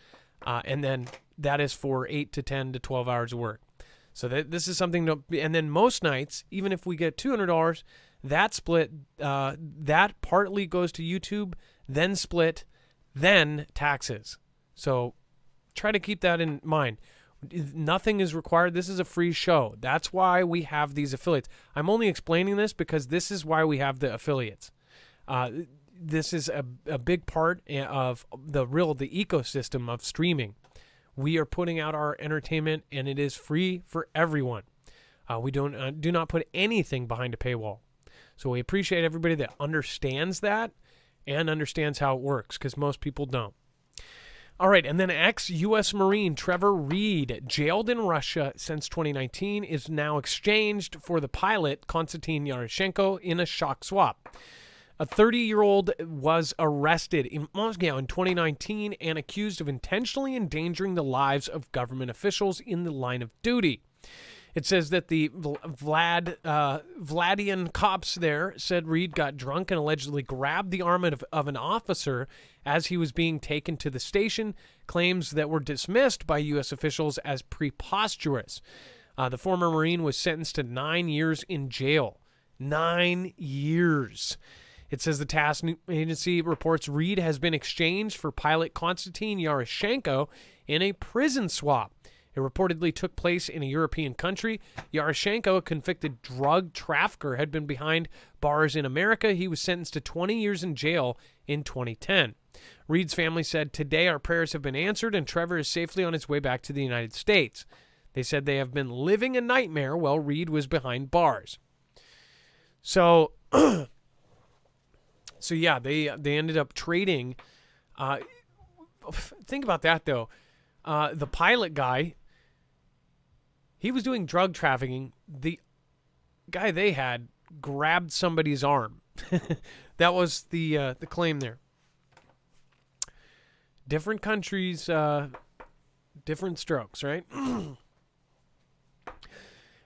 and then that is for 8 to 10 to 12 hours of work. So this is something to, and then most nights, even if we get $200, that split, that partly goes to YouTube, then split, then taxes. So try to keep that in mind. Nothing is required. This is a free show. That's why we have these affiliates. I'm only explaining this because this is why we have the affiliates. This is a big part of the ecosystem of streaming. We are putting out our entertainment, and it is free for everyone. We do not put anything behind a paywall. So we appreciate everybody that understands that and understands how it works, because most people don't. All right, and then ex-U.S. Marine Trevor Reed, jailed in Russia since 2019, is now exchanged for the pilot Konstantin Yaroshenko in a shock swap. A 30-year-old was arrested in Moscow in 2019 and accused of intentionally endangering the lives of government officials in the line of duty. It says that the Vladian cops there said Reed got drunk and allegedly grabbed the arm of an officer as he was being taken to the station, claims that were dismissed by U.S. officials as preposterous. The former Marine was sentenced to 9 years in jail. 9 years. It says the task agency reports Reed has been exchanged for pilot Konstantin Yaroshenko in a prison swap. It reportedly took place in a European country. Yaroshenko, a convicted drug trafficker, had been behind bars in America. He was sentenced to 20 years in jail in 2010. Reed's family said, "Today our prayers have been answered and Trevor is safely on his way back to the United States." They said they have been living a nightmare while Reed was behind bars. So, yeah, they ended up trading. Think about that, though. The pilot guy, he was doing drug trafficking. The guy they had grabbed somebody's arm. That was the claim there. Different countries, different strokes, right?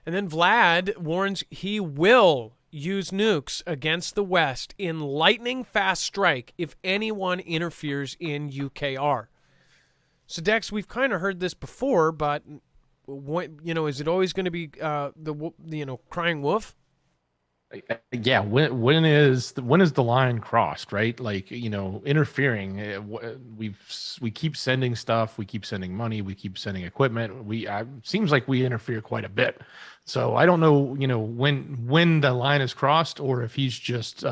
And then Vlad warns he will use nukes against the West in lightning-fast strike if anyone interferes in UKR. So, Dex, we've kind of heard this before, but what, is it always going to be the crying wolf? Yeah, when is the line crossed, right? Like, interfering. We keep sending stuff, we keep sending money, we keep sending equipment. Seems like we interfere quite a bit. So I don't know, when the line is crossed, or if he's just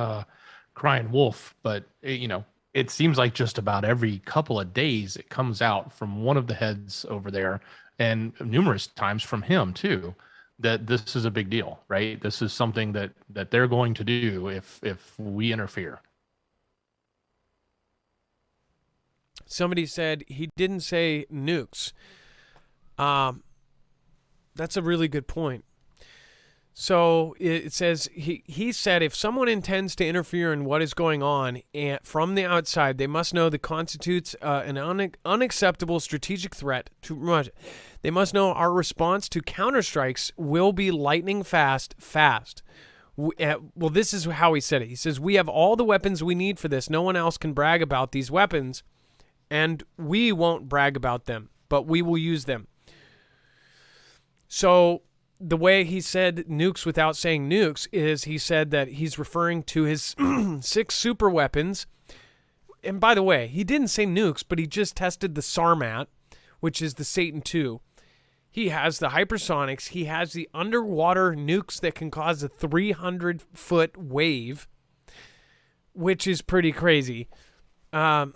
crying wolf. But it seems like just about every couple of days it comes out from one of the heads over there, and numerous times from him too, that this is a big deal, right? This is something that they're going to do if we interfere. Somebody said he didn't say nukes. That's a really good point. So it says he said if someone intends to interfere in what is going on from the outside, they must know that constitutes an unacceptable strategic threat to Russia. They must know our response to counterstrikes will be lightning fast. Well, this is how he said it. He says, we have all the weapons we need for this. No one else can brag about these weapons, and we won't brag about them, but we will use them. So the way he said nukes without saying nukes is he said that he's referring to his 6 super weapons. And by the way, he didn't say nukes, but he just tested the Sarmat, which is the Satan II. He has the hypersonics. He has the underwater nukes that can cause a 300-foot wave, which is pretty crazy. It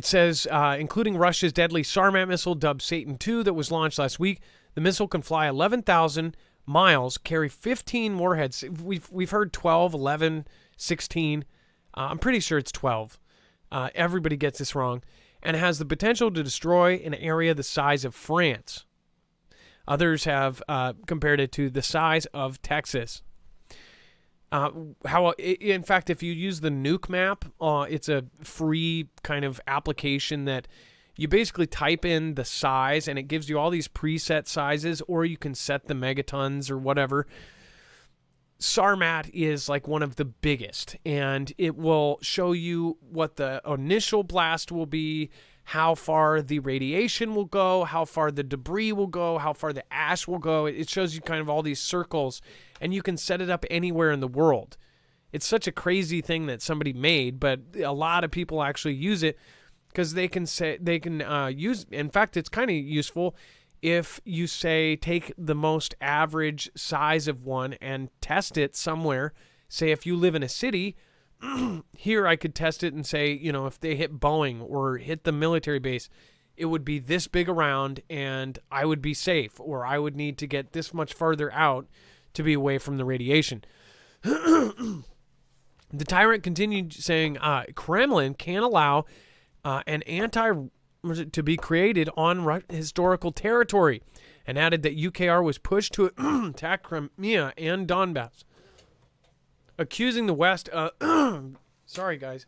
says including Russia's deadly Sarmat missile dubbed Satan II that was launched last week. The missile can fly 11,000 miles, carry 15 warheads. We've heard 12, 11, 16. I'm pretty sure it's 12. Everybody gets this wrong. And has the potential to destroy an area the size of France. Others have compared it to the size of Texas. In fact, if you use the nuke map, it's a free kind of application that you basically type in the size and it gives you all these preset sizes, or you can set the megatons or whatever. Sarmat is like one of the biggest, and it will show you what the initial blast will be, how far the radiation will go, how far the debris will go, how far the ash will go. It shows you kind of all these circles, and you can set it up anywhere in the world. It's such a crazy thing that somebody made, but a lot of people actually use it because they can use. In fact, it's kind of useful if you say take the most average size of one and test it somewhere. Say if you live in a city, here I could test it and say, if they hit Boeing or hit the military base, it would be this big around and I would be safe, or I would need to get this much farther out to be away from the radiation. The tyrant continued saying, Kremlin can't allow an to be created on historical territory, and added that UKR was pushed to attack Crimea and Donbass, accusing the West sorry guys.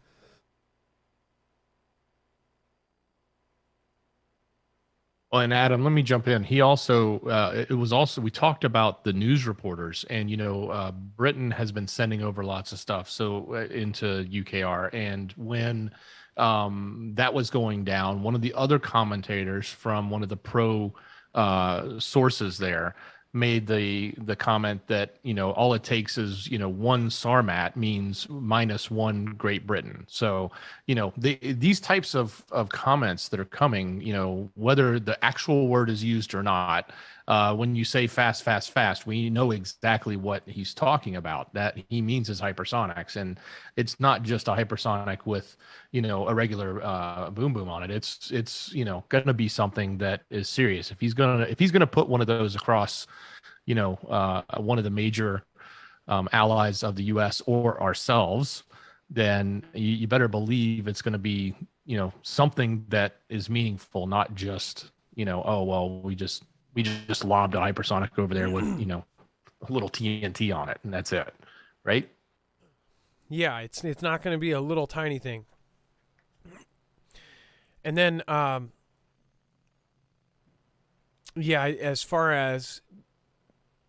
Well, and Adam, let me jump in. He also, we talked about the news reporters, and Britain has been sending over lots of stuff into UKR, and when that was going down, one of the other commentators from one of the pro sources there made the comment that all it takes is one Sarmat means -1 Great Britain. So these types of comments that are coming, whether the actual word is used or not, when you say fast, we know exactly what he's talking about. That he means is hypersonics, and it's not just a hypersonic with a regular boom on it. It's going to be something that is serious. If he's gonna put one of those across one of the major allies of the U.S. or ourselves, then you better believe it's going to be something that is meaningful, not just oh well, we just lobbed a hypersonic over there with a little TNT on it and that's it, right? Yeah, it's not going to be a little tiny thing. And then Yeah, as far as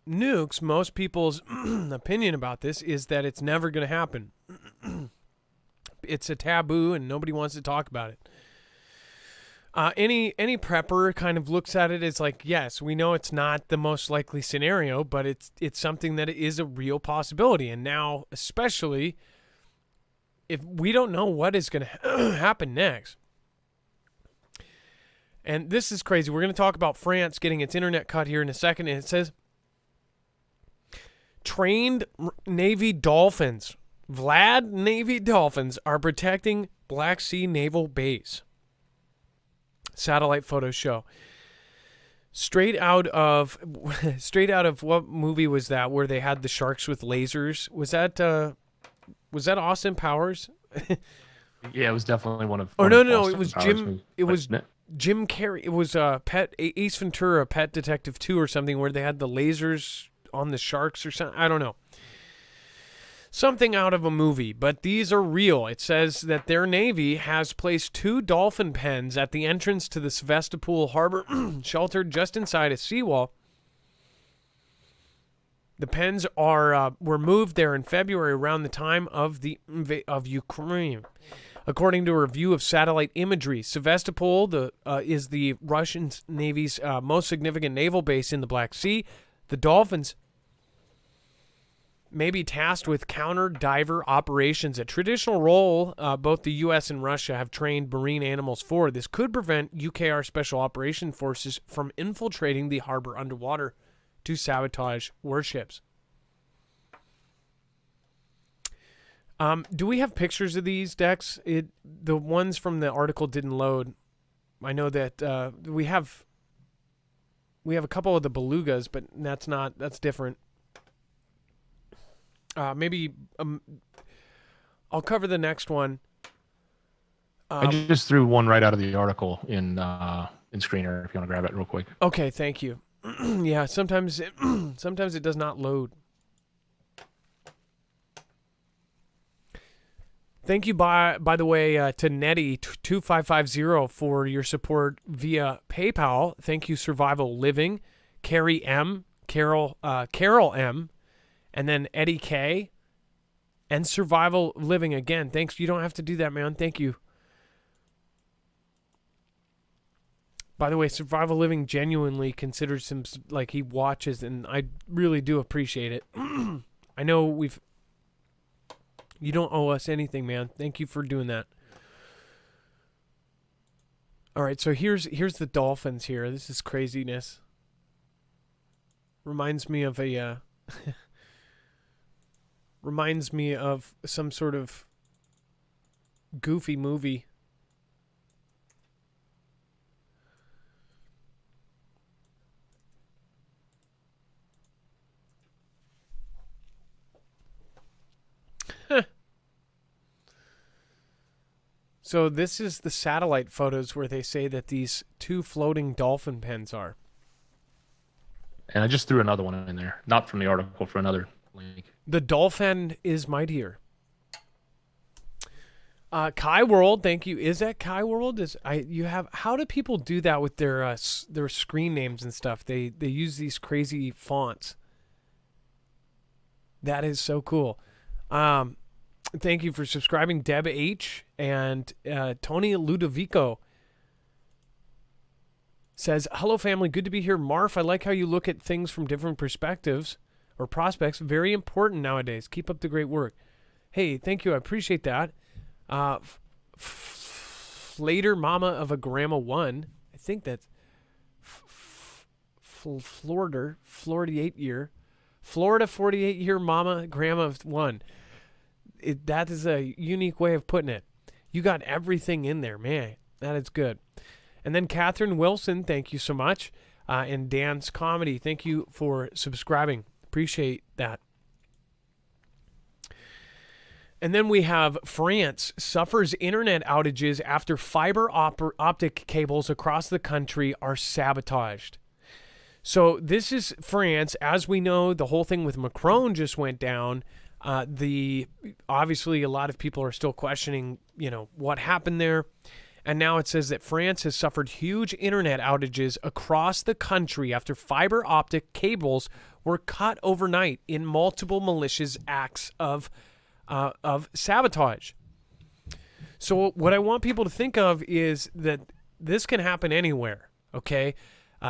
nukes, most people's opinion about this is that it's never going to happen. It's a taboo and nobody wants to talk about it. Any prepper kind of looks at it as like, yes, we know it's not the most likely scenario, but it's something that is a real possibility. And now, especially if we don't know what is going to happen next. And this is crazy. We're going to talk about France getting its internet cut here in a second. And it says, trained Navy dolphins, Vlad Navy dolphins, are protecting Black Sea Naval Base. Satellite photos show. Straight out of what movie was that where they had the sharks with lasers? Was that Austin Powers? Yeah, it was definitely one of. Oh one no, of no, Austin it was Powers Jim. movies. It was But Jim Carrey. It was Ace Ventura, Pet Detective 2 or something where they had the lasers on the sharks or something. I don't know. Something out of a movie, but these are real. It says that their Navy has placed 2 dolphin pens at the entrance to the Sevastopol harbor, sheltered just inside a seawall. The pens were moved there in February around the time of Ukraine. According to a review of satellite imagery, Sevastopol is the Russian Navy's most significant naval base in the Black Sea. The Dolphins may be tasked with counter-diver operations, a traditional role both the U.S. and Russia have trained marine animals for. This could prevent UKR Special Operation Forces from infiltrating the harbor underwater to sabotage warships. Do we have pictures of these, Dex? The ones from the article didn't load. I know that we have a couple of the belugas, but that's different. Maybe I'll cover the next one. I just threw one right out of the article in Screener if you want to grab it real quick. Okay, thank you. Yeah, sometimes it does not load. Thank you, by the way, to Nettie2550 for your support via PayPal. Thank you, Survival Living, Carrie M, Carol M, and then Eddie K, and Survival Living again. Thanks. You don't have to do that, man. Thank you. By the way, Survival Living genuinely considers him like he watches, and I really do appreciate it. I know you don't owe us anything, man. Thank you for doing that. All right, so here's the dolphins here. This is craziness. Reminds me of some sort of goofy movie. So this is the satellite photos where they say that these 2 floating dolphin pens are. And I just threw another one in there, not from the article, for another link. The dolphin is mightier. Kai World, thank you. Is that Kai World? How do people do that with their screen names and stuff? They use these crazy fonts. That is so cool. Thank you for subscribing, Deb H. And Tony Ludovico says, hello, family. Good to be here. Marf, I like how you look at things from different perspectives or prospects. Very important nowadays. Keep up the great work. Hey, thank you. I appreciate that. Later Mama of a Grandma 1. I think that's Florida 48-year Mama Grandma of 1. That is a unique way of putting it. You got everything in there, man. That is good. And then Catherine Wilson, thank you so much. And Dan's Comedy, thank you for subscribing. Appreciate that. And then we have France suffers internet outages after fiber optic cables across the country are sabotaged. So this is France. As we know, the whole thing with Macron just went down. Obviously a lot of people are still questioning, what happened there. And now it says that France has suffered huge internet outages across the country after fiber optic cables were cut overnight in multiple malicious acts of sabotage. So what I want people to think of is that this can happen anywhere, okay?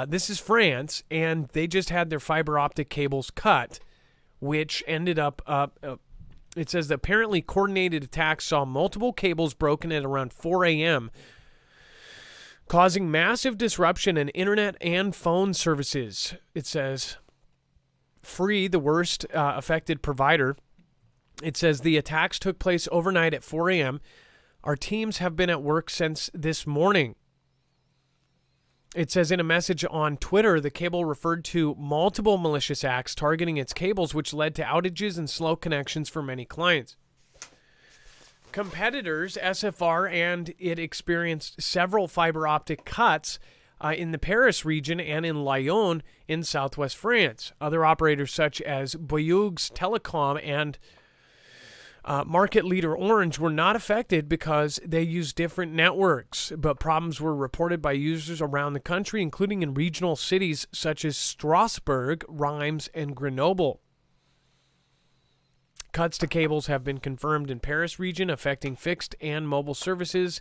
This is France, and they just had their fiber optic cables cut, which ended up, it says that apparently coordinated attacks saw multiple cables broken at around 4 a.m., causing massive disruption in internet and phone services. It says, Free, the worst affected provider, it says the attacks took place overnight at 4 a.m., Our teams have been at work since this morning. It says in a message on Twitter, the cable referred to multiple malicious acts targeting its cables, which led to outages and slow connections for many clients. Competitors, SFR, and it experienced several fiber optic cuts in the Paris region and in Lyon in southwest France. Other operators such as Bouygues Telecom and market leader Orange were not affected because they use different networks, but problems were reported by users around the country, including in regional cities such as Strasbourg, Reims, and Grenoble. Cuts to cables have been confirmed in Paris region, affecting fixed and mobile services.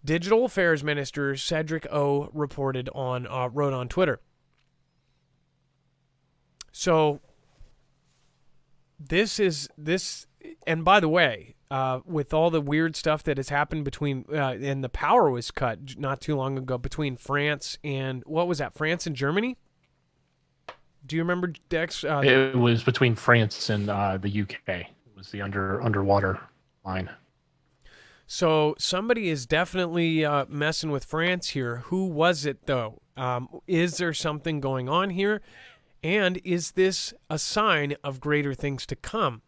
Digital Affairs Minister Cedric O wrote on Twitter. So this, and by the way, with all the weird stuff that has happened between, and the power was cut not too long ago between France and, what was that, France and Germany? Do you remember, Dex? It was between France and the UK. It was the underwater line. So somebody is definitely messing with France here. Who was it, though? Is there something going on here? And is this a sign of greater things to come?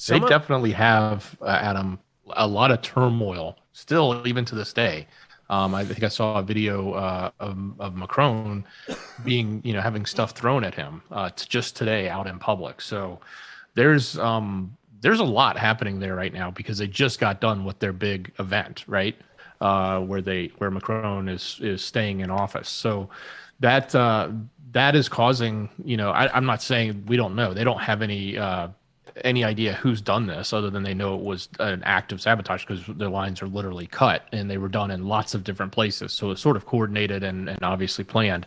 They definitely have, Adam, a lot of turmoil still, even to this day. I think I saw a video of Macron being, having stuff thrown at him just today out in public. So there's a lot happening there right now because they just got done with their big event, right? Where Macron is staying in office. So that is causing, I'm not saying we don't know. They don't have any idea who's done this other than they know it was an act of sabotage because their lines are literally cut and they were done in lots of different places. So it's sort of coordinated and obviously planned.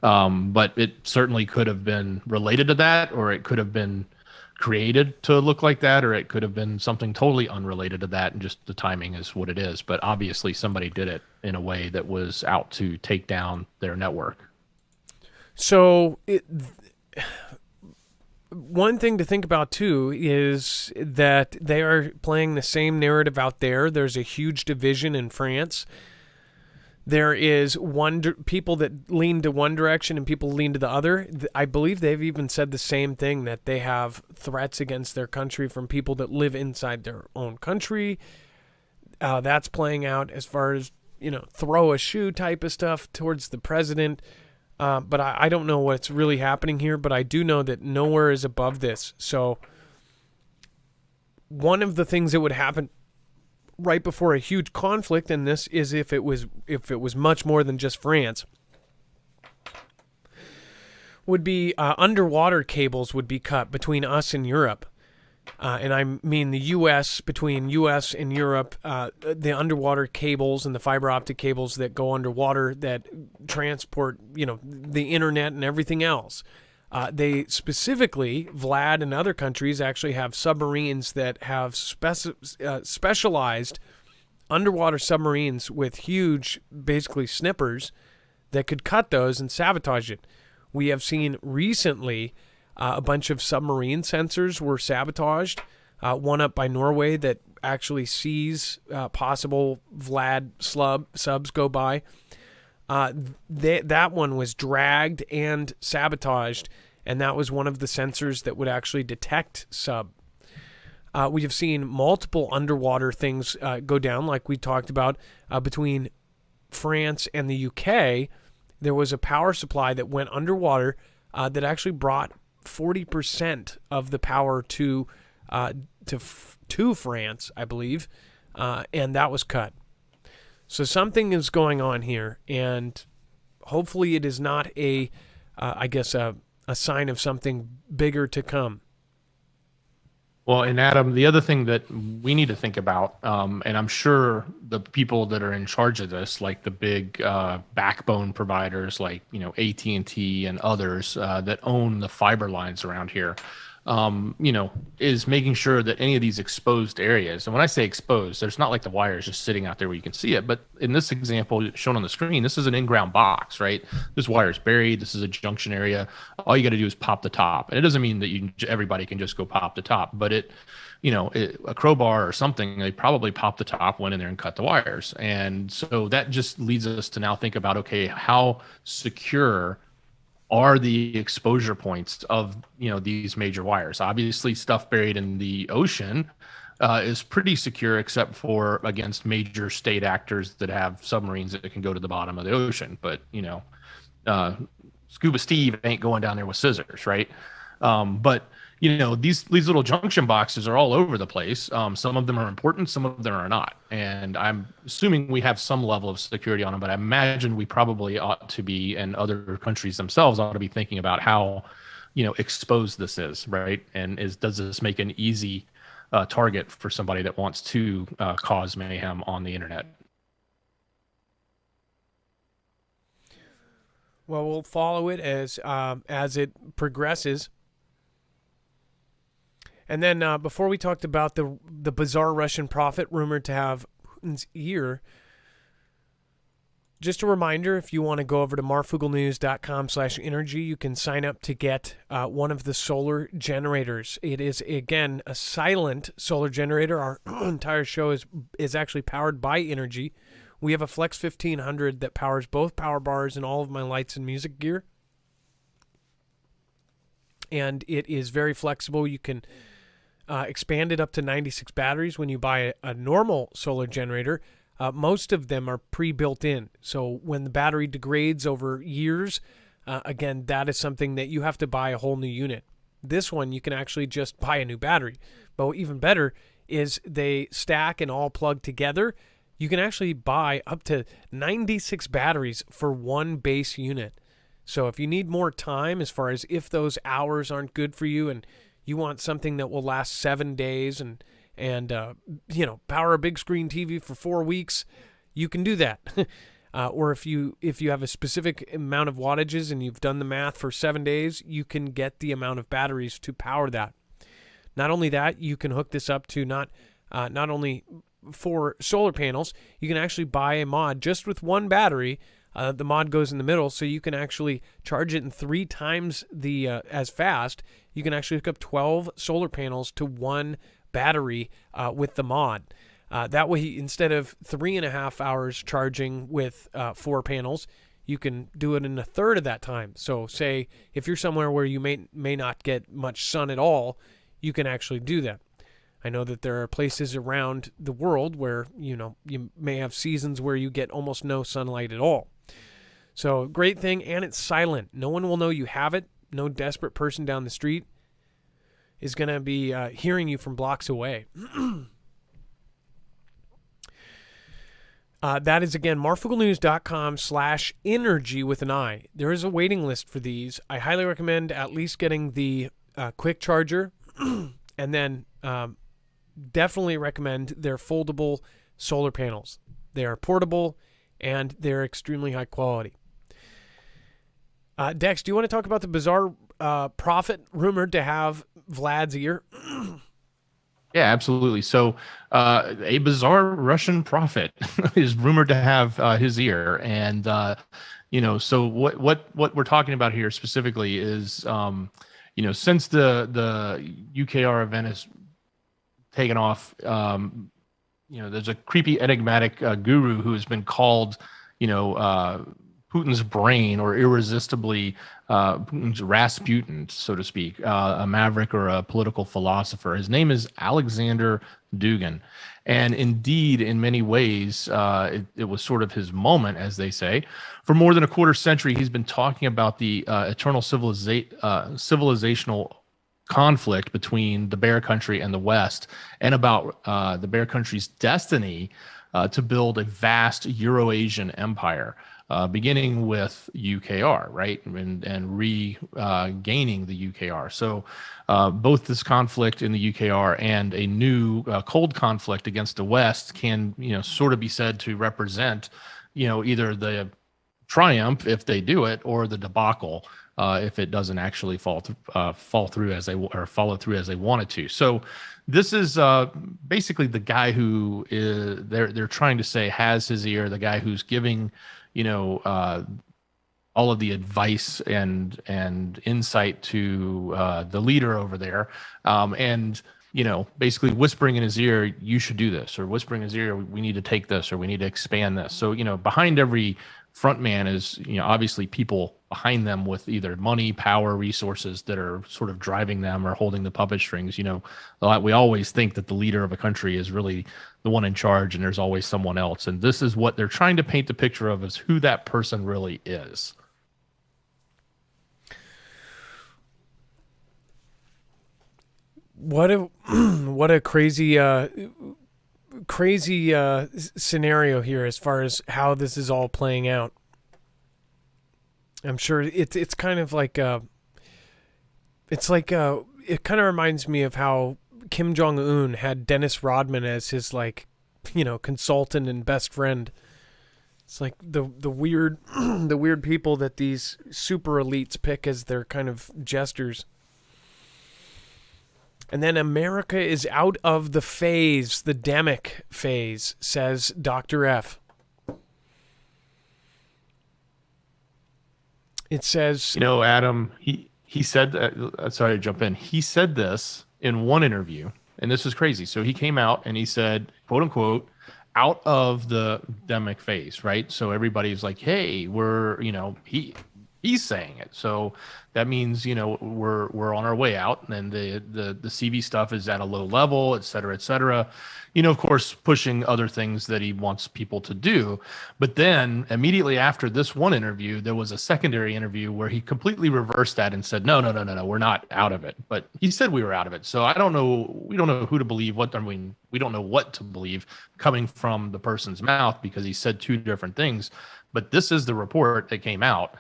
But it certainly could have been related to that, or it could have been created to look like that, or it could have been something totally unrelated to that, and just the timing is what it is. But obviously somebody did it in a way that was out to take down their network. So one thing to think about, too, is that they are playing the same narrative out there. There's a huge division in France. There is people that lean to one direction and people lean to the other. I believe they've even said the same thing, that they have threats against their country from people that live inside their own country. That's playing out as far as, throw a shoe type of stuff towards the president. But I don't know what's really happening here, but I do know that nowhere is above this. So one of the things that would happen right before a huge conflict, and this is if it was much more than just France, would be underwater cables would be cut between us and Europe. And I mean the U.S., between U.S. and Europe, the underwater cables and the fiber optic cables that go underwater that transport, the internet and everything else. They specifically, Vlad and other countries actually have submarines that have specialized underwater submarines with huge, basically snippers that could cut those and sabotage it. We have seen recently a bunch of submarine sensors were sabotaged. One up by Norway that actually sees possible Vlad subs go by. That one was dragged and sabotaged, and that was one of the sensors that would actually detect sub. We have seen multiple underwater things go down, like we talked about between France and the UK. There was a power supply that went underwater that actually brought 40% of the power to France, I believe. and that was cut. So something is going on here, and hopefully it is not a sign of something bigger to come. Well, and Adam, the other thing that we need to think about, and I'm sure the people that are in charge of this, like the big backbone providers, like AT&T and others that own the fiber lines around here, is making sure that any of these exposed areas, and when I say exposed, there's not like the wires just sitting out there where you can see it, but in this example shown on the screen, this is an in-ground box, right? This wire is buried. This is a junction area. All you got to do is pop the top, and it doesn't mean that everybody can just go pop the top, but a crowbar or something, they probably pop the top, went in there and cut the wires, and so that just leads us to now think about, okay, how secure are the exposure points of these major wires? Obviously, stuff buried in the ocean is pretty secure, except for against major state actors that have submarines that can go to the bottom of the ocean. But Scuba Steve ain't going down there with scissors, right? But these little junction boxes are all over the place. Some of them are important, some of them are not. And I'm assuming we have some level of security on them, but I imagine we probably ought to be, and other countries themselves ought to be thinking about how, exposed this is, right? And does this make an easy target for somebody that wants to cause mayhem on the internet? Well, we'll follow it as it progresses. And then before we talked about the bizarre Russian prophet rumored to have Putin's ear, just a reminder, if you want to go over to marfooglenews.com/energy, you can sign up to get one of the solar generators. It is, again, a silent solar generator. Our entire show is actually powered by energy. We have a Flex 1500 that powers both power bars and all of my lights and music gear. And it is very flexible. You can expand it up to 96 batteries when you buy a normal solar generator. Most of them are pre-built in. So when the battery degrades over years, again, that is something that you have to buy a whole new unit. This one, you can actually just buy a new battery. But even better is they stack and all plug together. You can actually buy up to 96 batteries for one base unit. So if you need more time, as far as if those hours aren't good for you and you want something that will last 7 days and power a big screen TV for 4 weeks, you can do that. Or if you have a specific amount of wattages and you've done the math for 7 days, you can get the amount of batteries to power that. Not only that, you can hook this up to not only for solar panels, you can actually buy a mod just with one battery. The mod goes in the middle, so you can actually charge it in 3 times as fast. You can actually hook up 12 solar panels to one battery with the mod. That way, instead of 3.5 hours charging with 4 panels, you can do it in a third of that time. So say if you're somewhere where you may not get much sun at all, you can actually do that. I know that there are places around the world where you may have seasons where you get almost no sunlight at all. So great thing, and it's silent. No one will know you have it. No desperate person down the street is going to be hearing you from blocks away. That is, again, marfooglenews.com/energy with an I. There is a waiting list for these. I highly recommend at least getting the quick charger, and then definitely recommend their foldable solar panels. They are portable, and they're extremely high quality. Dex, do you want to talk about the bizarre prophet rumored to have Vlad's ear? Yeah, absolutely. So a bizarre Russian prophet is rumored to have his ear. And, so what we're talking about here specifically is, since the UKR event has taken off, there's a creepy, enigmatic guru who has been called, Putin's brain, or irresistibly Putin's Rasputin, so to speak, a maverick or a political philosopher. His name is Alexander Dugin. And indeed, in many ways, it was sort of his moment, as they say. For more than a quarter century, he's been talking about the eternal civilizational conflict between the Bear Country and the West, and about the Bear Country's destiny to build a vast Euro-Asian empire, beginning with UKR, right, and regaining the UKR. So both this conflict in the UKR and a new cold conflict against the West can, sort of be said to represent, either the triumph if they do it, or the debacle if it doesn't actually follow through as they wanted to. So this is basically the guy who is they're trying to say has his ear, the guy who's giving all of the advice and insight to the leader over there, and basically whispering in his ear, you should do this, or whispering in his ear, we need to take this, or we need to expand this. So behind every front man is obviously people behind them with either money, power, resources that are sort of driving them or holding the puppet strings. We always think that the leader of a country is really the one in charge, and there's always someone else. And this is what they're trying to paint the picture of, as who that person really is. What a crazy scenario here as far as how this is all playing out. I'm sure it's kind of like it kind of reminds me of how Kim Jong-un had Dennis Rodman as his consultant and best friend. It's like the weird the weird people that these super elites pick as their kind of jesters. And then America is out of the phase, the demic phase, says Dr. F. It says... Adam, he said, sorry to jump in. He said this in one interview, and this is crazy. So he came out and he said, quote unquote, out of the demic phase, right? So everybody's like, hey, he's saying it. So that means, we're on our way out, and the CV stuff is at a low level, et cetera, et cetera. Of course, pushing other things that he wants people to do. But then immediately after this one interview, there was a secondary interview where he completely reversed that and said, no, we're not out of it. But he said we were out of it. So we don't know who to believe. We don't know what to believe coming from the person's mouth, because he said two different things. But this is the report that came out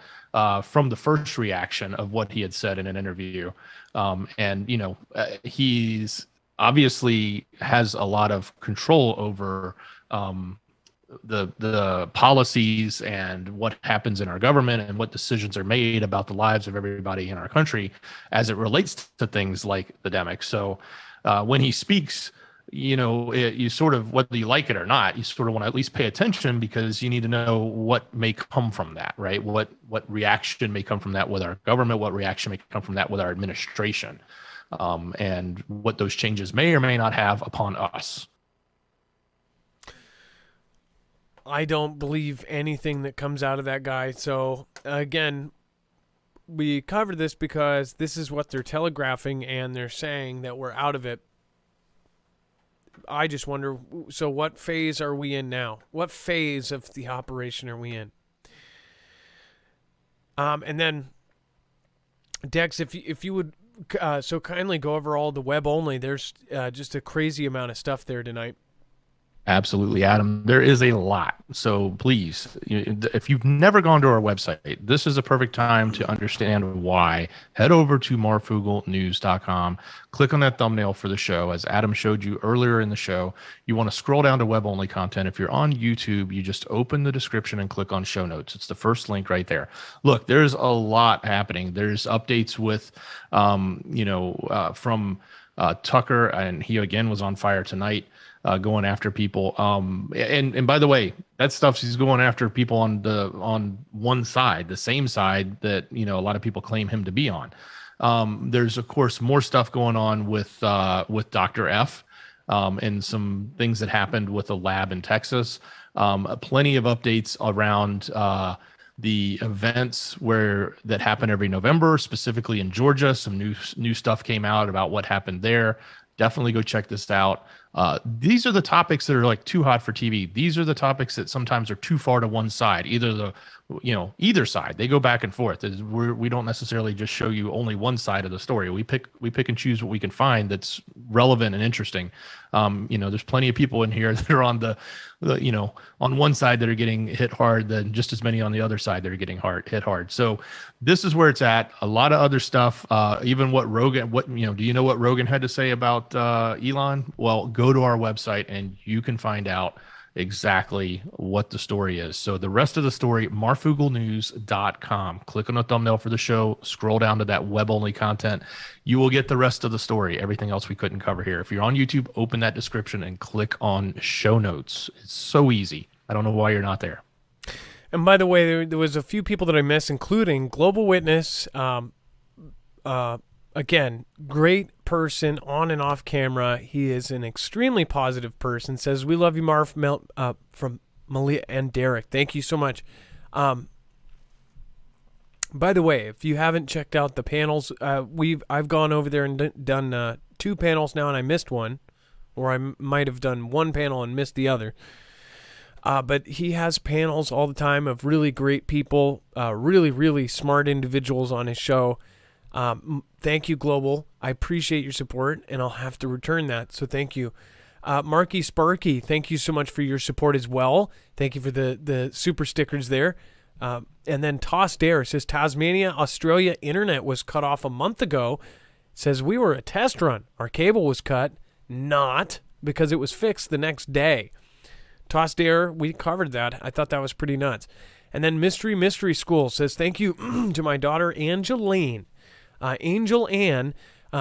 from the first reaction of what he had said in an interview. He's obviously has a lot of control over the policies and what happens in our government and what decisions are made about the lives of everybody in our country as it relates to things like the demic. So when he speaks, you sort of, whether you like it or not, you sort of want to at least pay attention, because you need to know what may come from that, right? What reaction may come from that with our government, what reaction may come from that with our administration, and what those changes may or may not have upon us. I don't believe anything that comes out of that guy. So again, we covered this because this is what they're telegraphing, and they're saying that we're out of it. I just wonder, so what phase are we in now? What phase of the operation are we in? And then, Dex, if you would so kindly go over all the web only, there's just a crazy amount of stuff there tonight. Absolutely, Adam. There is a lot. So please, if you've never gone to our website, this is a perfect time to understand why. Head over to marfooglenews.com. Click on that thumbnail for the show. As Adam showed you earlier in the show, you want to scroll down to web-only content. If you're on YouTube, you just open the description and click on show notes. It's the first link right there. Look, there's a lot happening. There's updates with, from Tucker, and he again was on fire tonight. Going after people, and by the way, that stuff, he's going after people on one side, the same side that a lot of people claim him to be on. There's of course more stuff going on with Dr. F, and some things that happened with a lab in Texas. Plenty of updates around the events that happen every November, specifically in Georgia. Some new stuff came out about what happened there. Definitely go check this out. These are the topics that are like too hot for TV. These are the topics that sometimes are too far to one side, either side. They go back and forth. We don't necessarily just show you only one side of the story. We pick and choose what we can find that's relevant and interesting. There's plenty of people in here that are on the on one side that are getting hit hard, then just as many on the other side that are getting hit hard. So this is where it's at. A lot of other stuff, even what Rogan, do you know what Rogan had to say about Elon? Well, go to our website and you can find out exactly what the story is. So the rest of the story, marfooglenews.com. Click on the thumbnail for the show, scroll down to that web-only content. You will get the rest of the story, everything else we couldn't cover here. If you're on YouTube, open that description and click on show notes. It's so easy. I don't know why you're not there. And by the way, there was a few people that I missed, including Global Witness. Again, great person on and off camera. He is an extremely positive person. Says, we love you, Marf, from Malia and Derek. Thank you so much. By the way, if you haven't checked out the panels, I've gone over there and done 2 panels now, and I missed one. Or I might have done one panel and missed the other. But he has panels all the time of really great people, really, really smart individuals on his show. Thank you, Global. I appreciate your support, and I'll have to return that, so thank you. Marky Sparky, thank you so much for your support as well. Thank you for the super stickers there. And then Toss Dare says, Tasmania, Australia internet was cut off a month ago. Says, we were a test run. Our cable was cut. Not, because it was fixed the next day. Toss Dare, we covered that. I thought that was pretty nuts. And then Mystery School says, thank you to my daughter, Angeline. Angel Ann,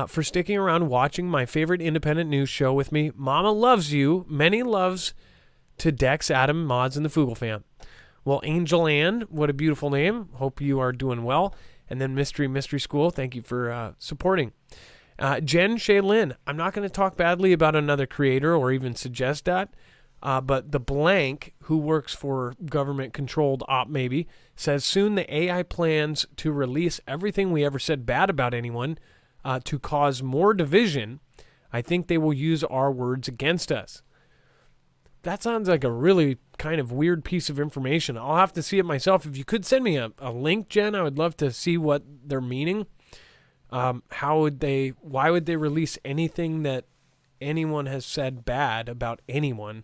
for sticking around watching my favorite independent news show with me. Mama loves you. Many loves to Dex, Adam, Mods, and the Foogle fam. Well, Angel Ann, what a beautiful name. Hope you are doing well. And then Mystery School, thank you for supporting. Jen Shaylin, I'm not going to talk badly about another creator or even suggest that. But the blank, who works for government-controlled op maybe, says soon the AI plans to release everything we ever said bad about anyone to cause more division. I think they will use our words against us. That sounds like a really kind of weird piece of information. I'll have to see it myself. If you could send me a link, Jen, I would love to see what they're meaning. Why would they release anything that anyone has said bad about anyone?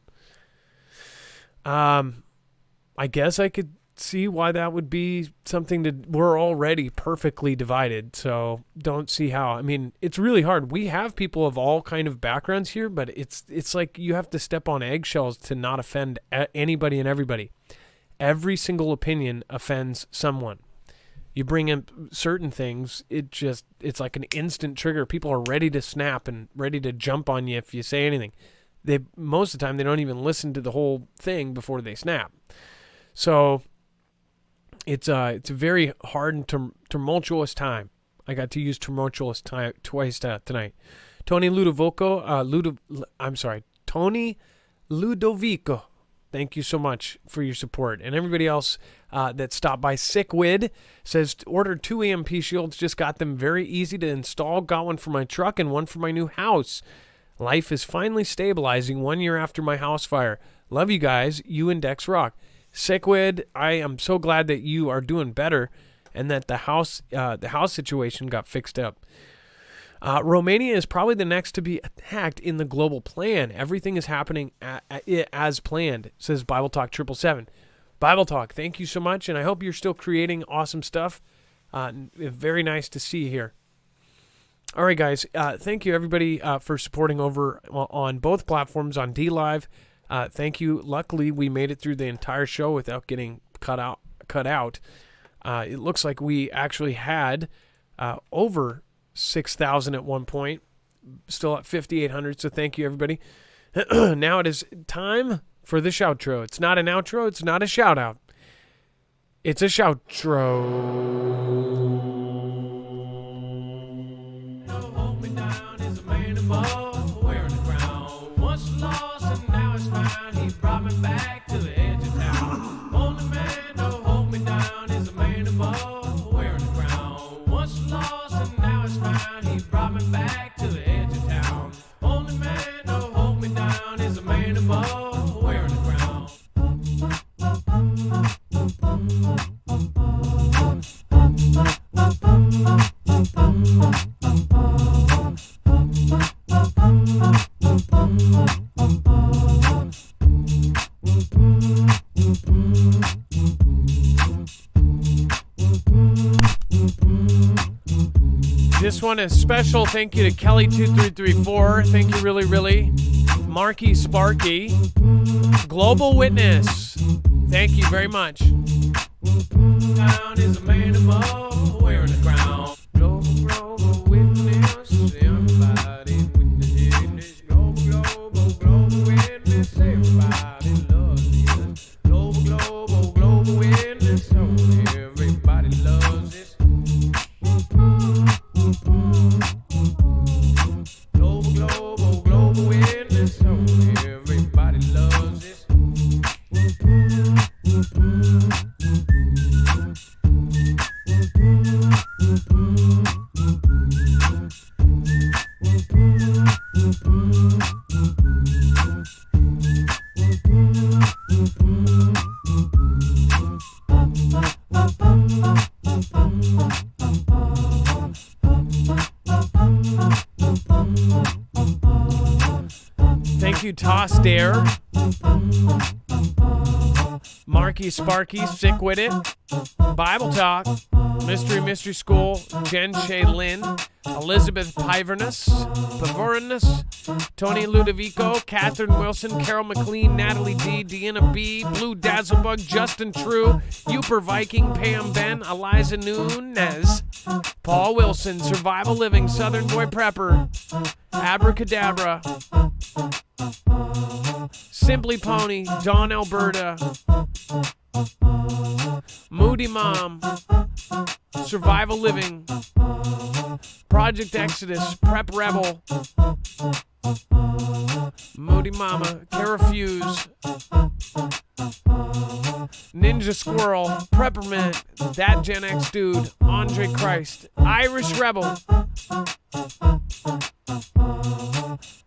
I guess I could see why that would be something that we're already perfectly divided. So don't see how. I mean, it's really hard. We have people of all kind of backgrounds here, but it's like you have to step on eggshells to not offend anybody and everybody. Every single opinion offends someone. You bring in certain things, it's like an instant trigger. People are ready to snap and ready to jump on you if you say anything. Most of the time, they don't even listen to the whole thing before they snap. So it's a very hard and tumultuous time. I got to use tumultuous time twice tonight. Tony Ludovico. Thank you so much for your support. And everybody else that stopped by. Sickwid says, ordered 2 EMP shields, just got them very easy to install. Got one for my truck and one for my new house. Life is finally stabilizing 1 year after my house fire. Love you guys. You and Dex rock. Sickwid, I am so glad that you are doing better and that the house situation got fixed up. Romania is probably the next to be attacked in the global plan. Everything is happening as planned, says Bible Talk 777. Bible Talk, thank you so much, and I hope you're still creating awesome stuff. Very nice to see you here. All right, guys. Thank you, everybody, for supporting over on both platforms on DLive. Thank you. Luckily, we made it through the entire show without getting cut out. It looks like we actually had over 6,000 at one point. Still at 5,800. So thank you, everybody. Now it is time for the shoutro. It's not an outro. It's not a shout out. It's a shoutro. Back to the edge of town. Only man, no hold me down. Just want a special thank you to Kelly2334. Thank you really. Marky Sparky. Global Witness. Thank you very much. Town is a man above, wearing a crown. Global Witness. Everybody witness. Global Witness. Everybody loves this. Global Witness. Everybody loves this. Global Witness. Everybody loves this. Thank you, Toss Dare. Marky Sparky, Sick With It. Bible Talk. Mystery School. Jen Shea Lynn. Elizabeth Pivernus. Tony Ludovico. Catherine Wilson. Carol McLean. Natalie D. Deanna B. Blue Dazzlebug. Justin True. Uper Viking. Pam Ben. Eliza Nunez. Paul Wilson. Survival Living. Southern Boy Prepper. Abracadabra. Simply Pony. Dawn Alberta. Moody Mom. Survival Living. Project Exodus. Prep Rebel. Moody Mama. Kara Fuse. Ninja Squirrel. Preppermint. That Gen X Dude. Andre Christ. Irish Rebel.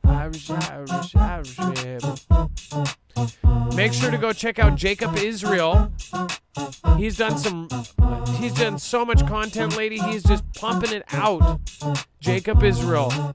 Irish Rebel. Make sure to go check out Jacob Israel. He's done so much content lately. He's just pumping it out. Jacob Israel.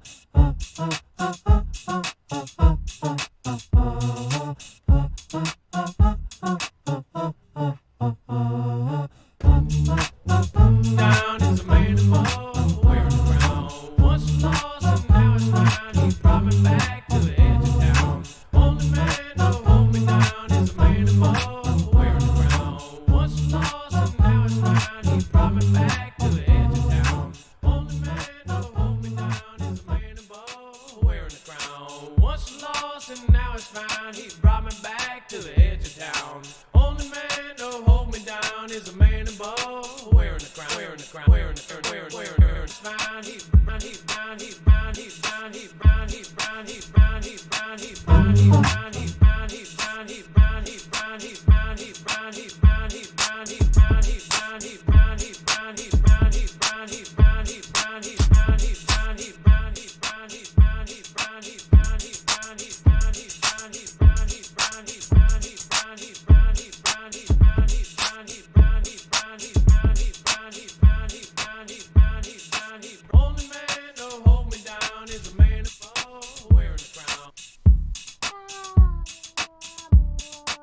Down is a man above, wearing a crown. Once lost and now it's found. He brought me back to the edge of town. Only man to hold me down is a man above, wearing a crown. Once lost and now it's found. He brought me back to the edge of town. Only man to hold me down is a man above, wearing a crown. Once lost and now it's found. He brought me back to the edge of town. Only man to hold me down is a man above, wearing a crown. Wearing a crown. Wearing a crown. Wearing a crown. He's bound. He's bound. He's bound. He's bound. He's bound. He's bound. He's bound. He's bound. He's bound. He's bound.